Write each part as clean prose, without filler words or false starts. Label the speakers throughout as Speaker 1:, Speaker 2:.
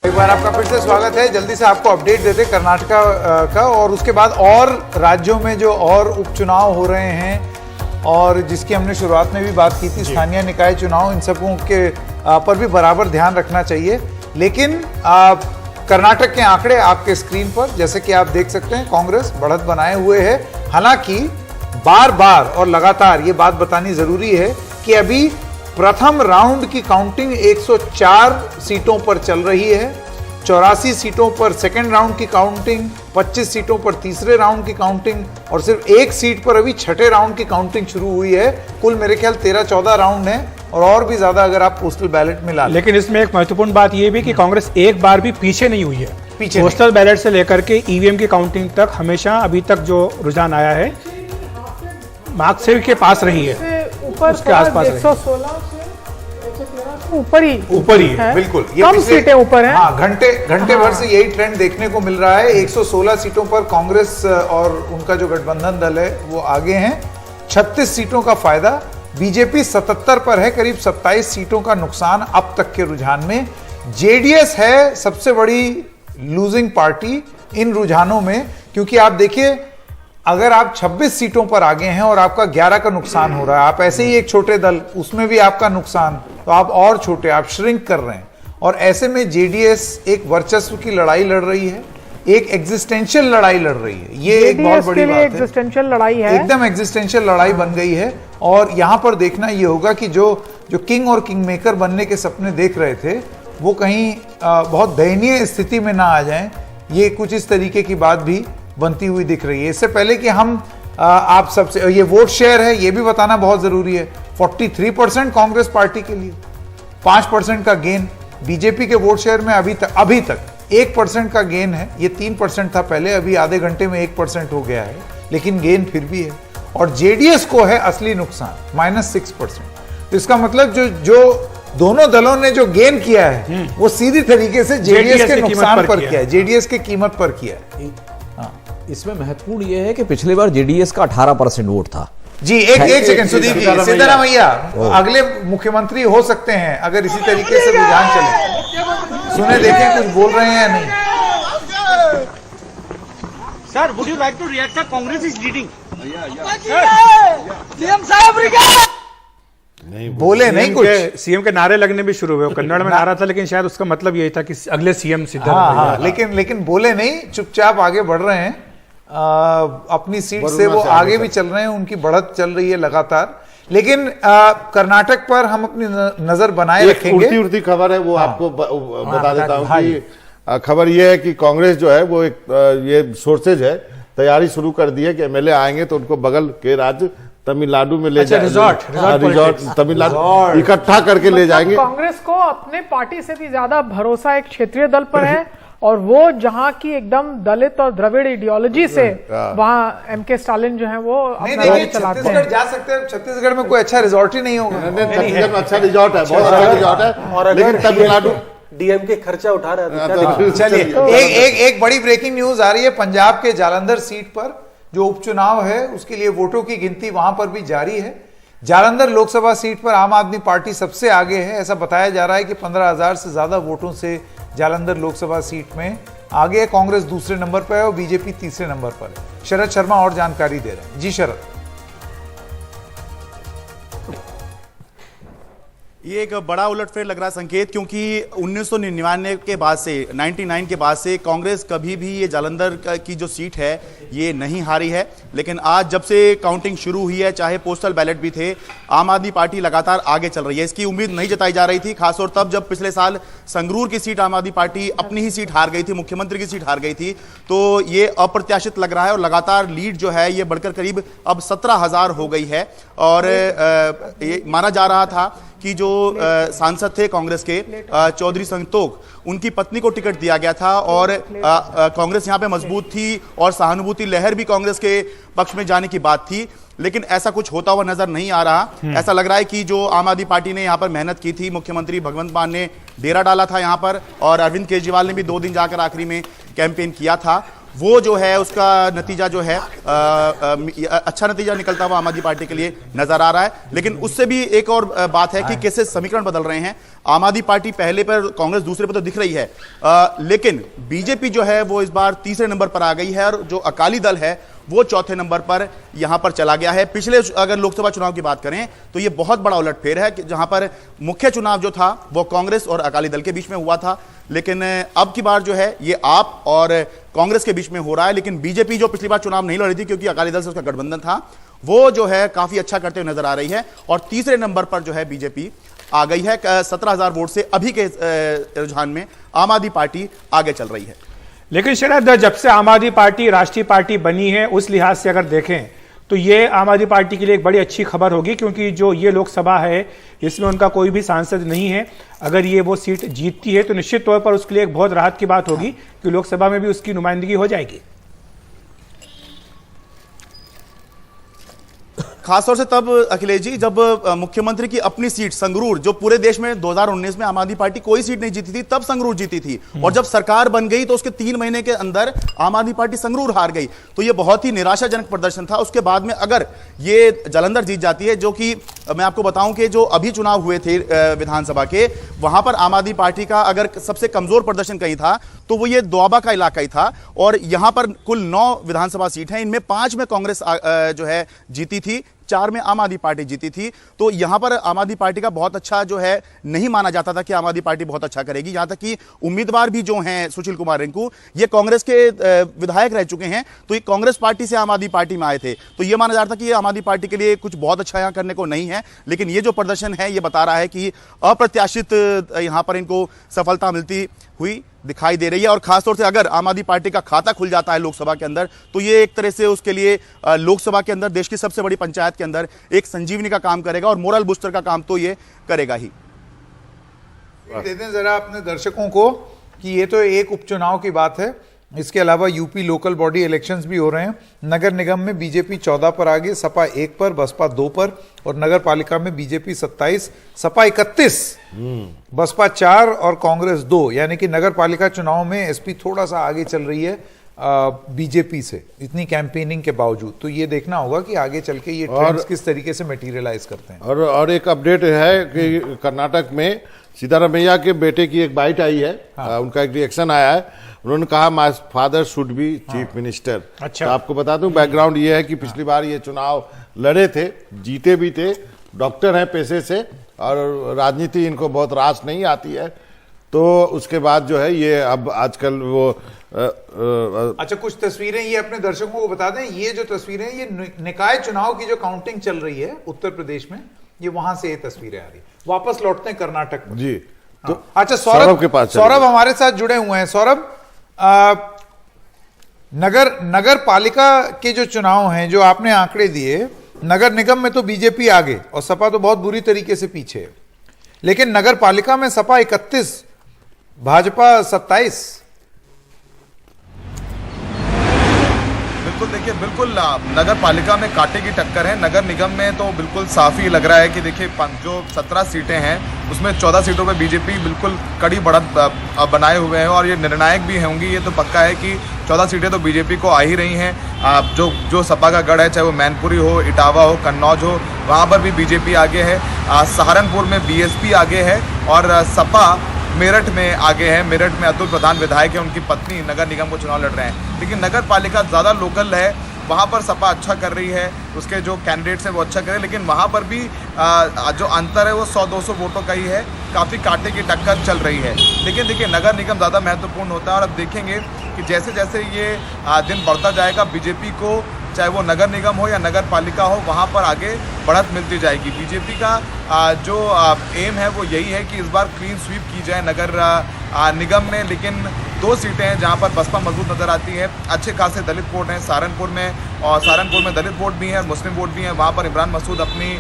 Speaker 1: एक बार आपका फिर से स्वागत है। जल्दी से आपको अपडेट देते कर्नाटका का और उसके बाद और राज्यों में जो और उपचुनाव हो रहे हैं और जिसकी हमने शुरुआत में भी बात की थी, स्थानीय निकाय चुनाव, इन सबों के पर भी बराबर ध्यान रखना चाहिए। लेकिन कर्नाटक के आंकड़े आपके स्क्रीन पर जैसे कि आप देख सकते हैं, कांग्रेस बढ़त बनाए हुए है। हालांकि बार बार और लगातार ये बात बतानी जरूरी है कि अभी प्रथम राउंड की काउंटिंग 104 सीटों पर चल रही है, 84 सीटों पर सेकेंड राउंड की काउंटिंग, 25 सीटों पर तीसरे राउंड की काउंटिंग और सिर्फ एक सीट पर अभी छठे राउंड की काउंटिंग शुरू हुई है। कुल मेरे ख्याल 13-14 राउंड है और भी ज्यादा अगर आप पोस्टल बैलेट में ला।
Speaker 2: लेकिन इसमें एक महत्वपूर्ण बात यह भी कि कांग्रेस एक बार भी पीछे नहीं हुई है।
Speaker 1: पीछे
Speaker 2: पोस्टल बैलेट से लेकर के ईवीएम की काउंटिंग तक हमेशा अभी तक जो रुझान आया है मार्क्स के पास रही है,
Speaker 3: ऊपर
Speaker 2: उसके आसपास
Speaker 3: 116 से 113 ऊपर ही
Speaker 1: है। बिल्कुल, ये
Speaker 3: कम सीटें ऊपर हैं।
Speaker 1: हाँ, घंटे भर से यही ट्रेंड देखने को मिल रहा है। 116 सीटों पर कांग्रेस और उनका जो गठबंधन दल है वो आगे हैं। 36 सीटों का फायदा बीजेपी 77 पर है, करीब 27 सीटों का नुकसान अब तक के रुझान में। जेडीएस है सबसे बड़ी लूजिंग पार्टी इन रुझानों में, क्योंकि आप देखिए अगर आप 26 सीटों पर आगे हैं और आपका 11 का नुकसान हो रहा है, आप ऐसे ही एक छोटे दल उसमें भी आपका नुकसान, तो आप और छोटे, आप श्रिंक कर रहे हैं। और ऐसे में जेडीएस एक वर्चस्व की लड़ाई लड़ रही है, एक एग्जिस्टेंशियल लड़ाई लड़ रही है। ये एक बहुत बड़ी बात है,
Speaker 3: एग्जिस्टेंशियल लड़ाई है,
Speaker 1: एकदम एग्जिस्टेंशियल लड़ाई बन गई है। और यहां पर देखना ये होगा कि जो किंग और किंग मेकर बनने के सपने देख रहे थे वो कहीं बहुत दयनीय स्थिति में ना आ जाएं। ये कुछ इस तरीके की बात भी बनती हुई दिख रही है। इससे पहले कि हम आप सबसे ये वोट शेयर है ये भी बताना बहुत जरूरी है। 43% कांग्रेस पार्टी के लिए, 5% का गेन बीजेपी के वोट शेयर में अभी तक 1% का गेन है। ये 3% था पहले, अभी आधे घंटे में 1% हो गया है, लेकिन गेन फिर भी है। और जेडीएस को है असली नुकसान -6%। तो इसका मतलब जो दोनों दलों ने जो गेन किया है वो सीधी तरीके से जेडीएस के नुकसान पर किया है, जेडीएस के कीमत पर किया है।
Speaker 4: इसमें महत्वपूर्ण यह है कि पिछली बार जेडीएस का 18% वोट था।
Speaker 1: जी एक सेकंड सुदीप जी, सिद्धरामैया अगले मुख्यमंत्री हो सकते हैं अगर इसी तरीके से रुझान चले। सुने देखें कुछ बोल रहे हैं या नहीं।
Speaker 5: Sir, would you like to react? Sir, Congress is leading.
Speaker 3: CM साहब
Speaker 2: नहीं
Speaker 1: बोले नहीं कुछ।
Speaker 2: सीएम के नारे लगने भी शुरू हुए। कन्नड़ में नारा था, लेकिन शायद उसका मतलब यही था कि अगले सीएम सिद्धरामैया।
Speaker 1: हाँ, लेकिन बोले नहीं, चुपचाप आगे बढ़ रहे हैं। अपनी सीट से वो आगे भी चल रहे हैं, उनकी बढ़त चल रही है लगातार। लेकिन कर्नाटक पर हम अपनी नजर बनाए रखेंगे।
Speaker 6: उड़ती खबर है वो आपको बता देता हूं कि खबर ये है कि कांग्रेस जो है वो एक ये सोर्सेज है, तैयारी शुरू कर दी है कि एमएलए आएंगे तो उनको बगल के राज्य तमिलनाडु में ले जाएंगे, रिजॉर्ट तमिलनाडु इकट्ठा करके ले जाएंगे।
Speaker 3: कांग्रेस को अपने पार्टी से भी ज्यादा भरोसा एक क्षेत्रीय दल पर है और वो जहां की एकदम दलित और द्रविड़ आइडियोलॉजी से वहां एमके स्टालिन जो है वो अपना राज चलाते हैं।
Speaker 1: छत्तीसगढ़ जा सकते हैं। छत्तीसगढ़ में कोई अच्छा रिजॉर्ट ही नहीं होगा।
Speaker 6: छत्तीसगढ़ में अच्छा रिजॉर्ट है, बहुत अच्छा रिजॉर्ट है, लेकिन तमिलनाडु
Speaker 5: डीएम के खर्चा उठा रहा है।
Speaker 1: चलिए एक बड़ी ब्रेकिंग न्यूज आ रही है। पंजाब के जालंधर सीट पर जो उपचुनाव है उसके लिए वोटों की गिनती वहां पर भी जारी है। जालंधर लोकसभा सीट पर आम आदमी पार्टी सबसे आगे है। ऐसा बताया जा रहा है कि 15,000 से ज्यादा वोटों से जालंधर लोकसभा सीट में आगे है। कांग्रेस दूसरे नंबर पर है और बीजेपी तीसरे नंबर पर है। शरद शर्मा और जानकारी दे रहे हैं। जी शरद।
Speaker 7: ये एक बड़ा उलटफेर लग रहा संकेत, क्योंकि 1999 के बाद से 99 के बाद से कांग्रेस कभी भी ये जालंधर की जो सीट है ये नहीं हारी है। लेकिन आज जब से काउंटिंग शुरू हुई है, चाहे पोस्टल बैलेट भी थे, आम आदमी पार्टी लगातार आगे चल रही है। इसकी उम्मीद नहीं जताई जा रही थी, खासतौर तब जब पिछले साल संगरूर की सीट आम आदमी पार्टी अपनी ही सीट हार गई थी, मुख्यमंत्री की सीट हार गई थी। तो ये अप्रत्याशित लग रहा है और लगातार लीड जो है ये बढ़कर करीब अब 17,000 हो गई है। और ये माना जा रहा था कि जो सांसद थे कांग्रेस के चौधरी संतोख, उनकी पत्नी को टिकट दिया गया था और कांग्रेस यहां पे मजबूत थी और सहानुभूति लहर भी कांग्रेस के पक्ष में जाने की बात थी। लेकिन ऐसा कुछ होता हुआ नजर नहीं आ रहा। ऐसा लग रहा है कि जो आम आदमी पार्टी ने यहां पर मेहनत की थी, मुख्यमंत्री भगवंत मान ने डेरा डाला था यहां पर और अरविंद केजरीवाल ने भी 2 दिन जाकर आखिरी में कैंपेन किया था वो जो है उसका नतीजा जो है अच्छा नतीजा निकलता हुआ आम आदमी पार्टी के लिए नजर आ रहा है। लेकिन उससे भी एक और बात है कि कैसे समीकरण बदल रहे हैं। आम आदमी पार्टी पहले पर, कांग्रेस दूसरे पर तो दिख रही है, लेकिन बीजेपी जो है वो इस बार तीसरे नंबर पर आ गई है और जो अकाली दल है वो चौथे नंबर पर यहां पर चला गया है। पिछले अगर लोकसभा चुनाव की बात करें तो यह बहुत बड़ा उलटफेर है कि जहां पर मुख्य चुनाव जो था वो कांग्रेस और अकाली दल के बीच में हुआ था, लेकिन अब की बार जो है ये आप और कांग्रेस के बीच में हो रहा है। लेकिन बीजेपी जो पिछली बार चुनाव नहीं लड़ रही थी क्योंकि अकाली दल से उसका गठबंधन था, वो जो है काफी अच्छा करते हुए नजर आ रही है और तीसरे नंबर पर जो है बीजेपी आ गई है। 17,000 वोट से अभी के रुझान में आम आदमी पार्टी आगे चल रही है।
Speaker 2: लेकिन शायद जब से आम आदमी पार्टी राष्ट्रीय पार्टी बनी है उस लिहाज से अगर देखें तो ये आम आदमी पार्टी के लिए एक बड़ी अच्छी खबर होगी, क्योंकि जो ये लोकसभा है इसमें उनका कोई भी सांसद नहीं है। अगर ये वो सीट जीतती है तो निश्चित तौर पर उसके लिए एक बहुत राहत की बात होगी कि लोकसभा में भी उसकी नुमाइंदगी हो जाएगी।
Speaker 7: खासतौर से तब अखिलेश जी जब मुख्यमंत्री की अपनी सीट संगरूर, जो पूरे देश में 2019 में आम आदमी पार्टी कोई सीट नहीं जीती थी, तब संगरूर जीती थी और जब सरकार बन गई तो उसके 3 महीने के अंदर आम आदमी पार्टी संगरूर हार गई। तो यह बहुत ही निराशाजनक प्रदर्शन था। उसके बाद में अगर ये जालंधर जीत जाती है, जो कि मैं आपको बताऊं कि जो अभी चुनाव हुए थे विधानसभा के, वहां पर आम आदमी पार्टी का अगर सबसे कमजोर प्रदर्शन कहीं था तो वो ये दोआबा का इलाका ही था और यहां पर कुल 9 विधानसभा सीट हैं, इनमें 5 में कांग्रेस जो है जीती थी, 4 में आम आदमी पार्टी जीती थी। तो यहां पर आम आदमी पार्टी का बहुत अच्छा जो है नहीं माना जाता था कि आम आदमी पार्टी बहुत अच्छा करेगी। यहां तक कि उम्मीदवार भी जो हैं सुशील कुमार रिंकू, ये कांग्रेस के विधायक रह चुके हैं, तो ये कांग्रेस पार्टी से आम आदमी पार्टी में आए थे, तो ये माना जाता था कि ये आम आदमी पार्टी के लिए कुछ बहुत अच्छा यहां करने को नहीं है। लेकिन ये जो प्रदर्शन है ये बता रहा है कि अप्रत्याशित यहां पर इनको सफलता मिलती हुई दिखाई दे रही है। और खासतौर से अगर आम आदमी पार्टी का खाता खुल जाता है लोकसभा के अंदर, तो ये एक तरह से उसके लिए लोकसभा के अंदर, देश की सबसे बड़ी पंचायत के अंदर एक संजीवनी का काम करेगा और मोरल बूस्टर का काम तो ये करेगा ही।
Speaker 1: दे दें जरा अपने दर्शकों को कि ये तो एक उपचुनाव की बात है, इसके अलावा यूपी लोकल बॉडी इलेक्शंस भी हो रहे हैं। नगर निगम में बीजेपी 14 पर आगे, सपा 1 पर, बसपा 2 पर और नगर पालिका में बीजेपी 27, सपा 31, बसपा 4 और कांग्रेस 2। यानी कि नगर पालिका चुनाव में एसपी थोड़ा सा आगे चल रही है बीजेपी से, इतनी कैंपेनिंग के बावजूद। तो ये देखना होगा कि आगे चल के ये ट्रेंड्स किस तरीके से मटेरियलाइज करते हैं।
Speaker 6: और एक अपडेट है कि कर्नाटक में सिद्धारमैया के बेटे की एक बाइट आई है। उनका एक रिएक्शन आया है। उन्होंने कहा my father should be chief minister.
Speaker 2: अच्छा।
Speaker 6: तो आपको बता दूं बैकग्राउंड ये है कि पिछली बार ये चुनाव लड़े थे, जीते भी थे, डॉक्टर हैं पेशे से और राजनीति इनको बहुत रास नहीं आती है। तो उसके बाद जो है ये अब आजकल वो
Speaker 1: अच्छा, कुछ तस्वीरें ये अपने दर्शकों को बता दें। ये जो तस्वीरें, ये निकाय चुनाव की जो काउंटिंग चल रही है उत्तर प्रदेश में, ये वहां से ये तस्वीरें आ रही। वापस लौटते हैं कर्नाटक में
Speaker 6: जी।
Speaker 1: तो अच्छा, सौरभ
Speaker 6: के पास
Speaker 1: सौरभ हमारे साथ जुड़े हुए हैं। सौरभ, नगर पालिका के जो चुनाव हैं, जो आपने आंकड़े दिए, नगर निगम में तो बीजेपी आगे और सपा तो बहुत बुरी तरीके से पीछे है, लेकिन नगर पालिका में सपा 31, भाजपा 27।
Speaker 8: बिल्कुल, देखिए बिल्कुल नगर पालिका में कांटे की टक्कर है। नगर निगम में तो बिल्कुल साफ ही लग रहा है कि देखिए जो 17 सीटें हैं उसमें 14 सीटों पे बीजेपी बिल्कुल कड़ी बढ़त बनाए हुए हैं और ये निर्णायक भी होंगी। ये तो पक्का है कि 14 सीटें तो बीजेपी को आ ही रही हैं। जो सपा का गढ़ है, चाहे वो मैनपुरी हो, इटावा हो, कन्नौज हो, वहाँ पर भी बीजेपी आगे है। सहारनपुर में बीएसपी आगे है और सपा मेरठ में आगे है। मेरठ में अतुल प्रधान विधायक है, उनकी पत्नी नगर निगम को चुनाव लड़ रहे हैं। लेकिन नगर पालिका ज़्यादा लोकल है, वहाँ पर सपा अच्छा कर रही है, उसके जो कैंडिडेट्स हैं वो अच्छा करें, लेकिन वहाँ पर भी जो अंतर है वो 100-200 वोटों का ही है। काफ़ी कांटे की टक्कर चल रही है। लेकिन देखिए नगर निगम ज़्यादा महत्वपूर्ण होता है और अब देखेंगे कि जैसे जैसे ये दिन बढ़ता जाएगा, बीजेपी को चाहे वो नगर निगम हो या नगर पालिका हो, वहाँ पर आगे बढ़त मिलती जाएगी। बीजेपी का जो एम है वो यही है कि इस बार क्लीन स्वीप की जाए नगर निगम में। लेकिन 2 सीटें हैं जहाँ पर बसपा मजबूत नजर आती है। अच्छे खासे दलित वोट हैं सहारनपुर में, और सहारनपुर में दलित वोट भी हैं, मुस्लिम वोट भी हैं। वहाँ पर इमरान मसूद अपनी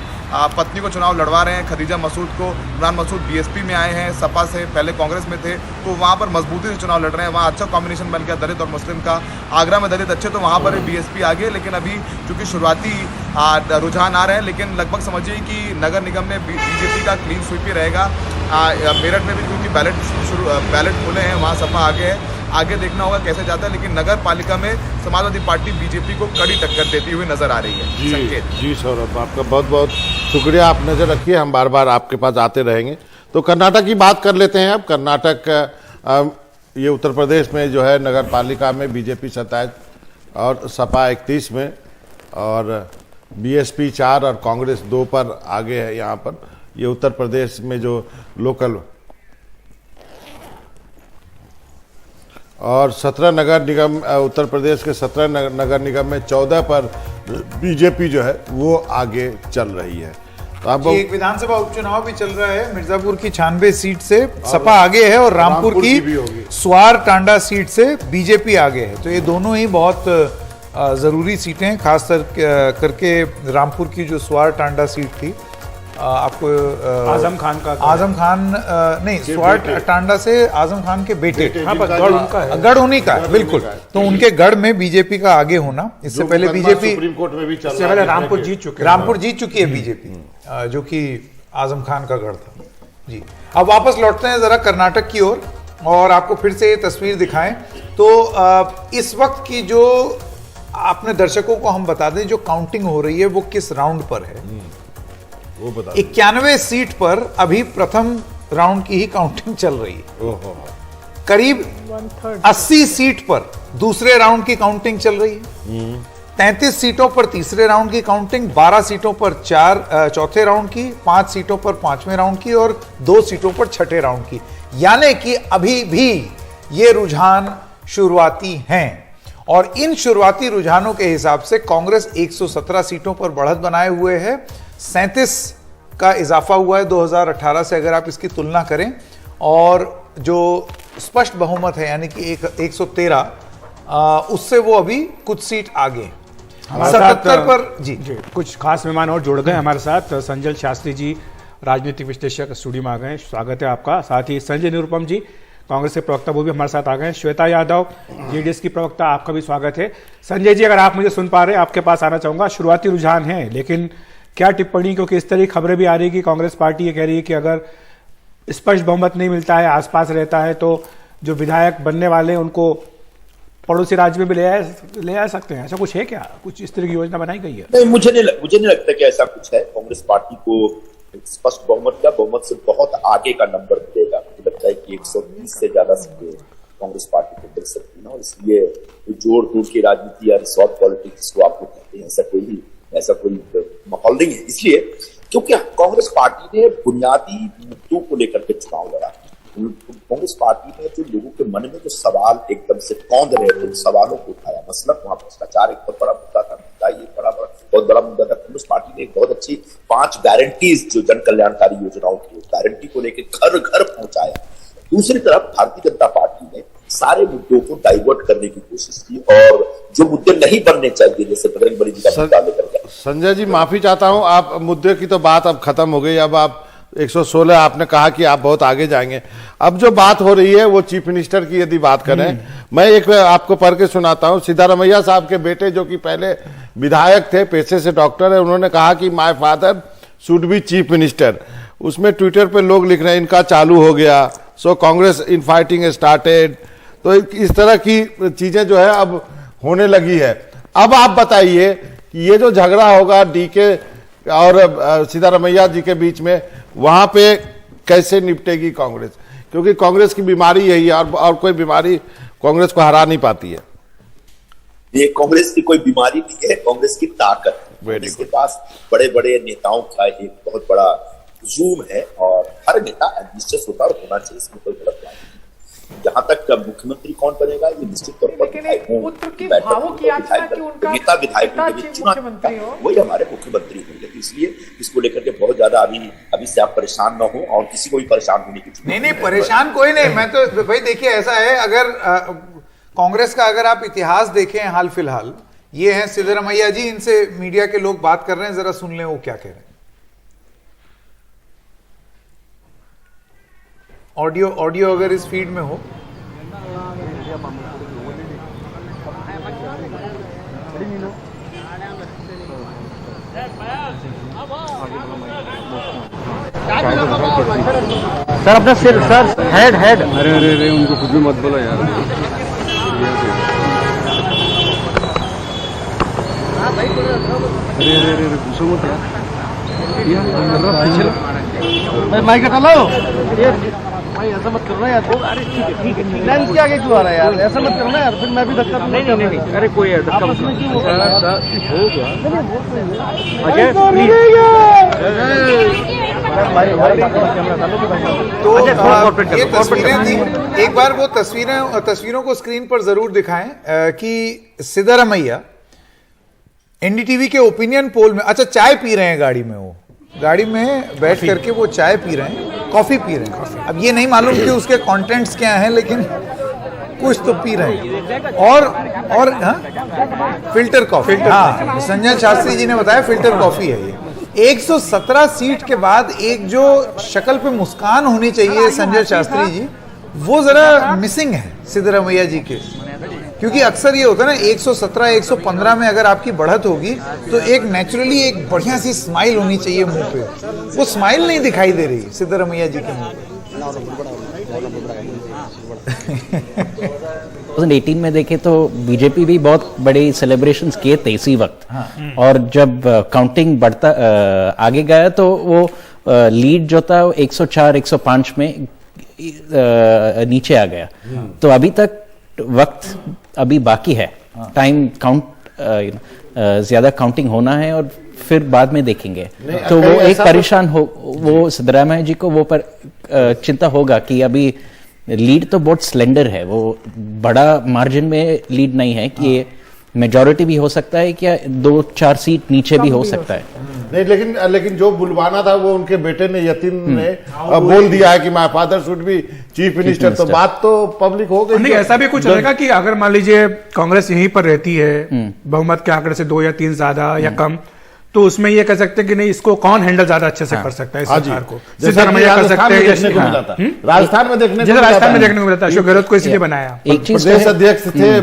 Speaker 8: पत्नी को चुनाव लड़वा रहे हैं, खदीजा मसूद को। इमरान मसूद बीएसपी में आए हैं, सपा से, पहले कांग्रेस में थे, तो वहाँ पर मजबूती से चुनाव लड़ रहे हैं। वहाँ अच्छा कॉम्बिनेशन बन गया दलित और मुस्लिम का। आगरा में दलित अच्छे, तो वहाँ पर बीएसपी आगे। लेकिन अभी चूँकि शुरुआती रुझान आ रहे हैं, लेकिन लगभग समझिए कि नगर निगम में बीजेपी का क्लीन स्वीप ही रहेगा। मेरठ में भी क्योंकि बैलेट खुले हैं, वहाँ सपा आगे है। आगे देखना होगा कैसे जाता है, लेकिन नगर पालिका में समाजवादी पार्टी बीजेपी को कड़ी टक्कर देती हुई नजर आ रही है। संकेत
Speaker 6: जी सौरभ, आपका बहुत बहुत शुक्रिया, आप नजर रखिए, हम बार बार आपके पास आते रहेंगे। तो कर्नाटक की बात कर लेते हैं अब। कर्नाटक ये उत्तर प्रदेश में जो है नगर पालिका में बीजेपी 27 और सपा 31 में, और बीएसपी 4 और कांग्रेस 2 पर आगे है। यहाँ पर ये उत्तर प्रदेश में जो लोकल और 17 नगर निगम, उत्तर प्रदेश के 17 नगर निगम में 14 पर बीजेपी जो है वो आगे चल रही है। तो अब
Speaker 1: एक विधानसभा उपचुनाव भी चल रहा है। मिर्जापुर की 96 सीट से सपा आगे है और रामपुर की
Speaker 6: भी होगी।
Speaker 1: स्वार टांडा सीट से बीजेपी आगे है। तो ये दोनों ही बहुत जरूरी सीटें हैं, खास करके रामपुर की जो स्वार टांडा सीट थी, आपको
Speaker 2: आजम खान का
Speaker 1: आजम खान नहीं, स्वार टांडा से आजम खान के बेटे,
Speaker 2: हाँ, बस गढ़ उनका है,
Speaker 1: गढ़ उन्हीं का है, बिल्कुल। तो उनके गढ़ में बीजेपी का आगे होना, इससे पहले बीजेपी
Speaker 6: सुप्रीम कोर्ट में भी चल
Speaker 2: इससे
Speaker 6: रहा
Speaker 2: पहले
Speaker 6: है।
Speaker 2: रामपुर जीत चुके हैं।
Speaker 1: रामपुर जीत चुकी है बीजेपी, जो कि आजम खान का गढ़ था। जी, अब वापस लौटते हैं जरा कर्नाटक की ओर और आपको फिर से ये तस्वीर दिखाएं। तो इस वक्त की जो अपने दर्शकों को हम बता दें, जो काउंटिंग हो रही है वो किस राउंड पर है।
Speaker 6: वो बता
Speaker 1: 91 सीट पर अभी प्रथम राउंड की ही काउंटिंग चल रही है। करीब 80 सीट पर दूसरे राउंड की काउंटिंग चल रही है। 33 सीटों पर तीसरे राउंड की काउंटिंग, 12 सीटों पर चौथे राउंड की, 5 सीटों पर पांचवें राउंड की और 2 सीटों पर छठे राउंड की। यानी कि अभी भी ये रुझान शुरुआती हैं और इन शुरुआती रुझानों के हिसाब से कांग्रेस 117 सीटों पर बढ़त बनाए हुए है। 37 का इजाफा हुआ है 2018 से, अगर आप इसकी तुलना करें, और जो स्पष्ट बहुमत है यानी कि 113, उससे वो अभी कुछ सीट आगे हैं। 77 पर जी
Speaker 2: कुछ खास मेहमान और जुड़ गए हमारे साथ। संजय शास्त्री जी, राजनीतिक विश्लेषक, स्टूडियो में आ गए, स्वागत है आपका। साथ ही संजय निरुपम जी, कांग्रेस के प्रवक्ता, वो भी हमारे साथ आ गए। श्वेता यादव, जेडीएस की प्रवक्ता, आपका भी स्वागत है। संजय जी, अगर आप मुझे सुन पा रहे हैं, आपके पास आना चाहूंगा। शुरुआती रुझान है, लेकिन क्या टिप्पणी, क्योंकि इस तरह की खबरें भी आ रही है कि कांग्रेस पार्टी ये कह रही है कि अगर स्पष्ट बहुमत नहीं मिलता है, आसपास रहता है, तो जो विधायक बनने वाले हैं उनको पड़ोसी राज्य में भी ले आ सकते हैं। ऐसा कुछ है क्या? कुछ इस तरह की योजना बनाई गई है?
Speaker 9: नहीं, मुझे नहीं लगता कि ऐसा कुछ है। कांग्रेस पार्टी को स्पष्ट बहुमत से बहुत आगे का नंबर मिलेगा। मुझे लगता है कि 130 से ज्यादा सीटें कांग्रेस पार्टी को मिल सकती है, और इसलिए जोड़ तोड़ की राजनीति या रिसोर्ट पॉलिटिक्स को आप लोग कहते हैं, ऐसा कोई माहौल नहीं है। इसलिए क्योंकि कांग्रेस पार्टी ने बुनियादी मुद्दों को लेकर के चुनाव लड़ा। कांग्रेस पार्टी ने जो लोगों के मन में जो सवाल एकदम से कौंध रहे थे, उन सवालों को उठाया। मसलन वहां भ्रष्टाचार एक बहुत बड़ा मुद्दा था, बहुत बड़ा मुद्दा था। कांग्रेस पार्टी ने एक बहुत अच्छी 5 गारंटीज जो जन कल्याणकारी योजनाओं की गारंटी को लेकर घर घर पहुंचाया। दूसरी तरफ भारतीय जनता पार्टी ने सारे मुद्दों को डाइवर्ट करने की कोशिश की, और जो मुद्दे नहीं बनने चाहिए, जैसे बजरंगबली जी का मुद्दा लेकर के।
Speaker 6: संजय जी, माफी चाहता हूं, आप मुद्दे की तो बात अब खत्म हो गई। अब आप 116, आपने कहा कि आप बहुत आगे जाएंगे। अब जो बात हो रही है वो चीफ मिनिस्टर की यदि बात करें, मैं एक आपको पढ़ के सुनाता हूं। सिद्धारमैया साहब के बेटे, जो कि पहले विधायक थे, पेशे से डॉक्टर है, उन्होंने कहा कि my father should be chief minister. उसमें ट्विटर पे लोग लिख रहे हैं इनका चालू हो गया, सो कांग्रेस इन फाइटिंग स्टार्टेड। तो इस तरह की चीजें जो है अब होने लगी है। अब आप बताइए कि ये जो झगड़ा होगा डीके और सिद्धारमैया जी के बीच में, वहां पे कैसे निपटेगी कांग्रेस? क्योंकि कांग्रेस की बीमारी यही है, और कोई बीमारी कांग्रेस को हरा नहीं पाती है।
Speaker 9: ये कांग्रेस की कोई बीमारी नहीं है, कांग्रेस की ताकत है। इसके पास बड़े बड़े नेताओं का एक बहुत बड़ा जूम है, और हर नेता एम्बिशियस होता है और होना चाहिए, इसमें कोई गलत बात नहीं। जहां तक मुख्यमंत्री कौन बनेगा, ये निश्चित तौर पर
Speaker 3: पुत्र की भावुक याचना कि उनका
Speaker 9: नेता विधायकों के बीच
Speaker 3: मुख्यमंत्री हो,
Speaker 9: वही हमारे मुख्यमंत्री होंगे। तो इसलिए इसको लेकर के बहुत ज्यादा अभी से आप परेशान न हो, और किसी को भी परेशान होने की
Speaker 1: नहीं, परेशान कोई नहीं। मैं तो भाई देखिए, ऐसा है, अगर कांग्रेस का अगर आप इतिहास देखें हाल फिलहाल, ये हैं सिद्धारमैया जी, इनसे मीडिया के लोग बात कर रहे हैं, जरा सुन लें वो क्या कह रहे हैं। ऑडियो अगर इस फीड में हो।
Speaker 5: सर अपना सिर, सर हेड हेड।
Speaker 10: अरे अरे अरे उनको कुछ भी मत बोलो यार। अरे अरे अरे घुसो मत यार।
Speaker 5: माइक हटा लो भाई, ऐसा मत करना यार। अरे ठीक है लाइन के आगे क्यों आ रहा है यार, ऐसा मत करना यार, फिर मैं भी धक्का। नहीं, अरे कोई धक्का मत
Speaker 1: तो ये तस्वीरें थी, एक बार वो तस्वीरों को स्क्रीन पर जरूर दिखाएं कि सिद्धारमैया एनडीटीवी के ओपिनियन पोल में, अच्छा चाय पी रहे हैं गाड़ी में, वो गाड़ी में बैठ करके वो चाय पी रहे हैं, कॉफी पी रहे हैं। अब ये नहीं मालूम कि उसके कंटेंट्स क्या हैं, लेकिन कुछ तो पी रहे हैं। और फिल्टर कॉफी, हाँ संजय शास्त्री जी ने बताया फिल्टर कॉफी है ये। 117 सीट के बाद एक जो शक्ल पे मुस्कान होनी चाहिए संजय शास्त्री जी, वो जरा मिसिंग है सिद्धरामैया जी के, क्योंकि अक्सर ये होता है ना 117 115 में अगर आपकी बढ़त होगी तो एक नेचुरली एक बढ़िया सी स्माइल होनी चाहिए मुंह पे, वो स्माइल नहीं दिखाई दे रही सिद्धरामैया जी के मुंह पे।
Speaker 11: 2018 में देखे तो बीजेपी भी बहुत बड़े सेलिब्रेशंस किए थे इसी वक्त। और जब काउंटिंग बढ़ता आगे गया तो वो लीड जो था 104 105 में नीचे आ गया। तो अभी तक वक्त अभी बाकी है, टाइम काउंट ज्यादा काउंटिंग होना है और फिर बाद में देखेंगे। तो वो एक परेशान हो, वो सिद्धरामैया जी को वो पर चिंता होगा कि अभी लीड तो बहुत स्लेंडर है, वो बड़ा मार्जिन में लीड नहीं है कि मेजॉरिटी भी हो सकता है, क्या 2-4 सीट नीचे भी हो सकता है।
Speaker 6: नहीं, लेकिन जो बुलवाना था वो उनके बेटे ने, यतीन ने बोल दिया है कि my father should be chief minister. तो बात तो पब्लिक हो गई।
Speaker 2: नहीं, ऐसा भी कुछ रहेगा कि अगर मान लीजिए कांग्रेस यहीं पर रहती है बहुमत के आंकड़े से 2 या 3 ज्यादा या कम, तो उसमें ये कह सकते हैं कि नहीं इसको कौन हैंडल ज्यादा अच्छे से कर सकता है इस सरकार को। सिद्धरामैया कर सकते हैं,
Speaker 6: राजस्थान में देखने
Speaker 2: को मिला था। अशोक गहलोत को इसलिए बनाया।
Speaker 11: एक चीज
Speaker 6: प्रदेश अध्यक्ष थे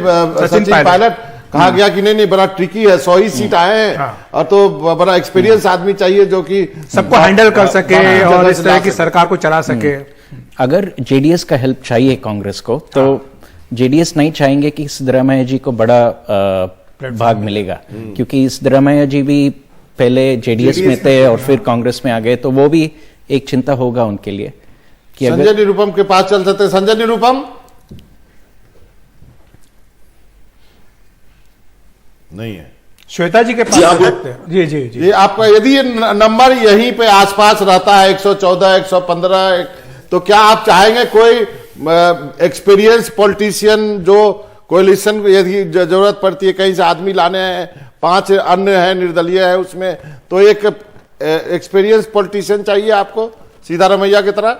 Speaker 6: सचिन पायलट, कहा गया कि नहीं बड़ा ट्रिकी है, 100 ही सीट आए हैं और तो बड़ा एक्सपीरियंस आदमी चाहिए जो कि
Speaker 2: सबको हैंडल कर सके और इस तरह की सरकार को चला सके।
Speaker 11: अगर जेडीएस का हेल्प चाहिए कांग्रेस को, तो जेडीएस नहीं चाहेंगे कि सिद्धरामैया जी को बड़ा भाग मिलेगा, क्योंकि सिद्धरामैया जी भी पहले जेडीएस में थे और फिर कांग्रेस में आ गए, तो वो भी एक चिंता होगा उनके लिए कि
Speaker 6: संजय निरुपम के पास चल सकते। संजय निरुपम नहीं है,
Speaker 2: श्वेता जी के पास चल सकते हैं। जी जी जी,
Speaker 6: ये आपका यदि ये नंबर यहीं पे आसपास रहता है 114 115, तो क्या आप चाहेंगे कोई एक्सपीरियंस पॉलिटिशियन जो कोalition यदि जरूरत पड़ती है, कहीं से आदमी लाने हैं, 5 अन्य है निर्दलीय है उसमें, तो एक एक्सपीरियंस पॉलिटिशियन चाहिए आपको सिद्धारमैया की तरह?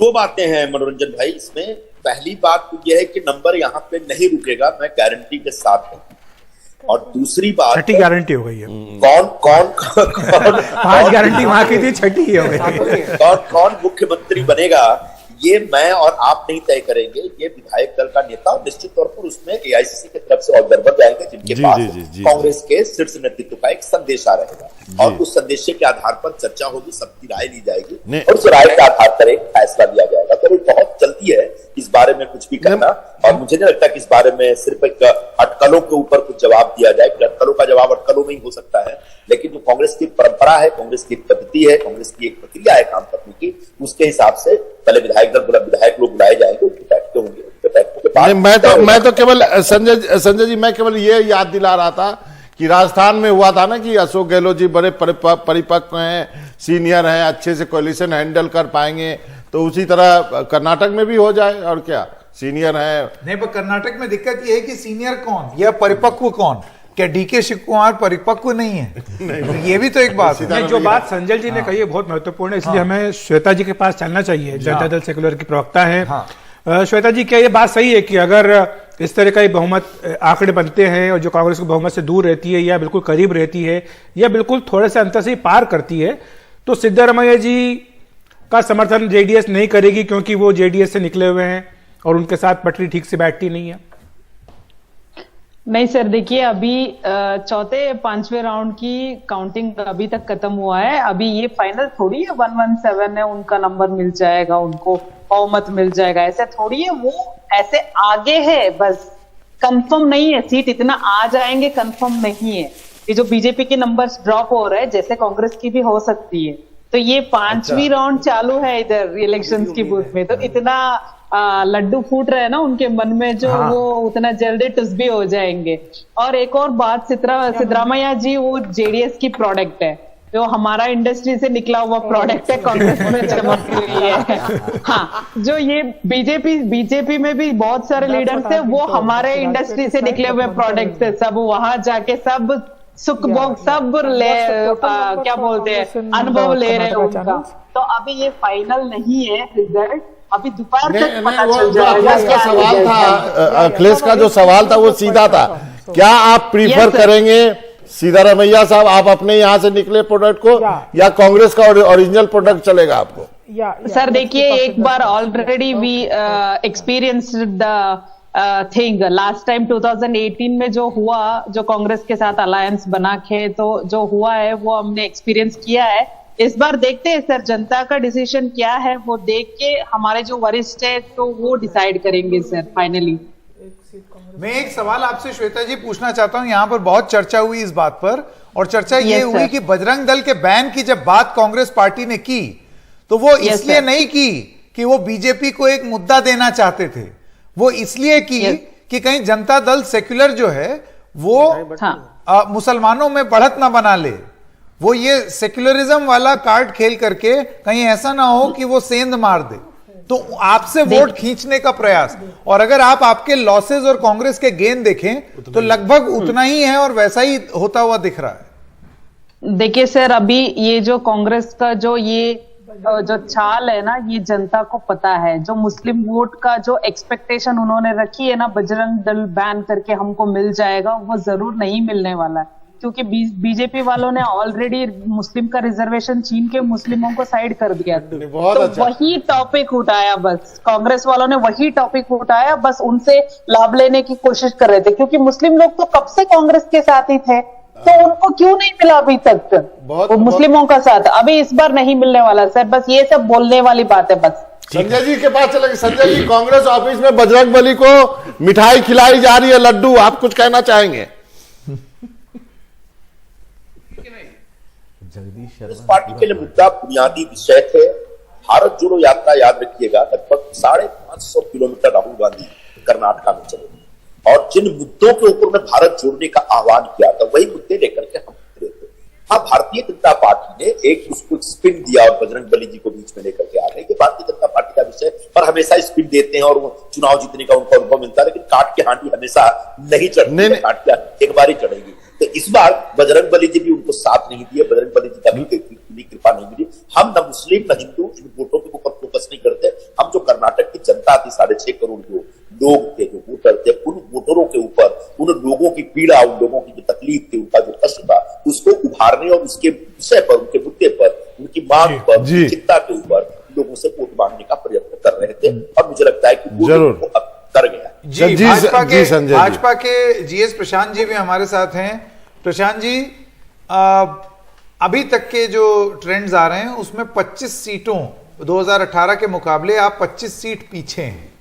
Speaker 9: 2 बातें हैं मनोरंजन भाई इसमें। पहली बात तो यह है कि नंबर यहाँ पे नहीं रुकेगा, मैं गारंटी के साथ हूँ। और दूसरी बात,
Speaker 2: छठी गारंटी हो गई है।
Speaker 9: कौन
Speaker 2: 5 गारंटी वहां की थी, छठी हो गई।
Speaker 9: कौन मुख्यमंत्री बनेगा ये मैं और आप नहीं तय करेंगे, ये विधायक दल का नेता, और निश्चित तौर पर उसमें एआईसीसी की तरफ से ऑब्जर्वर जाएंगे जिनके पास कांग्रेस के शीर्ष नेतृत्व का एक संदेशा रहेगा और उस संदेश के आधार पर चर्चा होगी, सबकी राय ली जाएगी और उस राय के आधार पर एक फैसला लिया जाएगा। तो बहुत जल्दी है इस बारे में कुछ भी करना, और मुझे नहीं लगता कि इस बारे में सिर्फ एक अटकलों के ऊपर कुछ जवाब दिया जाए। अटकलों का जवाब अटकलों में ही हो सकता है, लेकिन जो कांग्रेस की परंपरा है, कांग्रेस की एक पद्धति है, कांग्रेस की एक प्रक्रिया है काम करने की, उसके हिसाब से पहले विधायक लोग बुलाए जाएंगे, उनके बैठते होंगे, उनके बैठने के बाद
Speaker 6: मैं तो केवल संजय जी, मैं केवल ये याद दिला रहा था कि राजस्थान में हुआ था ना कि अशोक गहलोत जी बड़े परिपक्व हैं, सीनियर हैं, अच्छे से कोalition हैंडल कर पाएंगे, तो उसी तरह कर्नाटक में भी हो जाए। और क्या सीनियर है?
Speaker 1: नहीं, पर कर्नाटक में दिक्कत ये है कि सीनियर कौन या परिपक्व कौन? क्या डीके शिव कुमार परिपक्व नहीं है? नहीं, ये भी तो एक बात है।
Speaker 2: जो बात संजय जी ने कही है बहुत महत्वपूर्ण है, इसलिए हमें श्वेता जी के पास चलना चाहिए। जनता दल सेकुलर की प्रवक्ता है। श्वेता जी, क्या ये बात सही है कि अगर इस तरह का बहुमत आंकड़े बनते हैं और जो कांग्रेस को बहुमत से दूर रहती है या बिल्कुल करीब रहती है या बिल्कुल थोड़े से अंतर से पार करती है, तो सिद्धरामैया जी का समर्थन जेडीएस नहीं करेगी क्योंकि वो जेडीएस से निकले हुए हैं और उनके साथ पटरी ठीक से बैठती नहीं है?
Speaker 12: नहीं सर, देखिए अभी चौथे पांचवें राउंड की काउंटिंग अभी तक खत्म हुआ है। अभी ये फाइनल थोड़ी है 117 है उनका नंबर मिल जाएगा, उनको बहुमत मिल जाएगा, ऐसा थोड़ी है। वो ऐसे आगे है, बस कंफर्म नहीं है सीट, इतना आ जाएंगे कंफर्म नहीं है। ये जो बीजेपी के नंबर्स ड्रॉप हो रहे हैं, जैसे कांग्रेस की भी हो सकती है, तो ये पांचवी राउंड चालू है इधर इलेक्शंस की बूथ में, तो इतना लड्डू फूट रहे हैं ना उनके मन में जो वो उतना जल्दी टुस भी हो जाएंगे। और एक और बात, सिद्धरामैया जी वो जेडीएस की प्रोडक्ट है, जो हमारा इंडस्ट्री से निकला हुआ प्रोडक्ट है, कांग्रेस में चमक रही है। हाँ, जो ये बीजेपी में भी बहुत सारे लीडर्स थे, वो हमारे इंडस्ट्री से निकले हुए प्रोडक्ट थे, सब वहां जाके सब सुख भोग सब क्या बोलते हैं अनुभव ले रहे हैं उनका। तो अभी ये फाइनल नहीं है रिजल्ट, अभी दोपहर तक पता चल जाएगा।
Speaker 6: अखिलेश का सवाल था, अखिलेश का जो सवाल था वो सीधा था, क्या आप प्रीफर करेंगे सिद्धारमैया साहब आप अपने यहाँ से निकले प्रोडक्ट को या कांग्रेस का ओरिजिनल प्रोडक्ट चलेगा आपको?
Speaker 12: सर देखिए, एक बार already we experienced the thing last time 2018 में जो हुआ, जो कांग्रेस के साथ अलायंस बना के तो जो हुआ है वो हमने एक्सपीरियंस किया है। इस बार देखते हैं सर, जनता का डिसीजन क्या है वो देख के हमारे जो वरिष्ठ है तो वो डिसाइड करेंगे सर फाइनली।
Speaker 1: मैं एक सवाल आपसे श्वेता जी पूछना चाहता हूं, यहाँ पर बहुत चर्चा हुई इस बात पर, और चर्चा ये हुई कि बजरंग दल के बैन की जब बात कांग्रेस पार्टी ने की तो वो इसलिए नहीं की कि वो बीजेपी को एक मुद्दा देना चाहते थे, वो इसलिए की कि कहीं जनता दल सेक्युलर जो है वो मुसलमानों में बढ़त ना बना ले, वो ये सेक्युलरिज्म वाला कार्ड खेल करके कहीं ऐसा ना हो कि वो सेंध मार दे, तो आपसे वोट खींचने का प्रयास। और अगर आप आपके लॉसेस और कांग्रेस के गेन देखें तो लगभग उतना ही है और वैसा ही होता हुआ दिख रहा है।
Speaker 12: देखिए सर, अभी ये जो कांग्रेस का जो चाल है ना, ये जनता को पता है। जो मुस्लिम वोट का जो एक्सपेक्टेशन उन्होंने रखी है ना, बजरंग दल बैन करके हमको मिल जाएगा, वो जरूर नहीं मिलने वाला है, क्योंकि बीजेपी वालों ने ऑलरेडी मुस्लिम का रिजर्वेशन छीन के मुस्लिमों को साइड कर दिया। तो वही टॉपिक उठाया, बस कांग्रेस वालों ने वही टॉपिक उठाया, बस उनसे लाभ लेने की कोशिश कर रहे थे, क्योंकि मुस्लिम लोग तो कब से कांग्रेस के साथ ही थे, तो उनको क्यों नहीं मिला अभी तक वो मुस्लिमों का साथ? अभी इस बार नहीं मिलने वाला सर, बस ये सब बोलने वाली बात है। बस
Speaker 6: संजय जी के पास चलेंगे। संजय जी, कांग्रेस ऑफिस में बजरंगबली को मिठाई खिलाई जा रही है, लड्डू, आप कुछ कहना चाहेंगे?
Speaker 9: कांग्रेस पार्टी के लिए मुद्दा बुनियादी विषय थे। भारत जोड़ो यात्रा याद रखिएगा, लगभग 550 किलोमीटर राहुल गांधी कर्नाटका में चले और जिन मुद्दों के ऊपर उन्होंने भारत जोड़ने का आह्वान किया था वही मुद्दे लेकर के हम उतरे थे। हाँ, भारतीय जनता पार्टी ने एक उसको स्पिन दिया और बजरंगबली जी को बीच में लेकर के आ गए कि भारतीय जनता पार्टी का विषय पर हमेशा स्पिन देते हैं और वो चुनाव जीतने का उनको अनुभव मिलता है, लेकिन काट के हांडी हमेशा नहीं चढ़ती, काट के एक बार ही चढ़ेगी। तो इस बार बजरंगबली जी भी उनको साथ नहीं दिए, बजरंगबली जी का भी कृपा नहीं मिली। हम न मुस्लिम न हिंदू इन वोटों के ऊपर फोकस नहीं करते, हम जो कर्नाटक की जनता थी, 6.5 करोड़ जो लोग थे, जो वोटर थे, उन वोटरों के ऊपर, उन लोगों की पीड़ा, उन लोगों की जो तकलीफ थी, उनका जो कष्ट था, उसको उभारने और उसके विषय पर, उनके मुद्दे पर, उनकी मांग पर, चिंता के ऊपर लोगों से वोट मांगने का प्रयत्न कर रहे थे और मुझे लगता है कि वो अब कर गया।
Speaker 1: भाजपा के जीएस प्रशांत जी भी हमारे साथ हैं। प्रशांत जी, अभी तक के जो ट्रेंड्स आ रहे हैं उसमें 25 सीटों 2018 के मुकाबले आप 25 सीट पीछे हैं।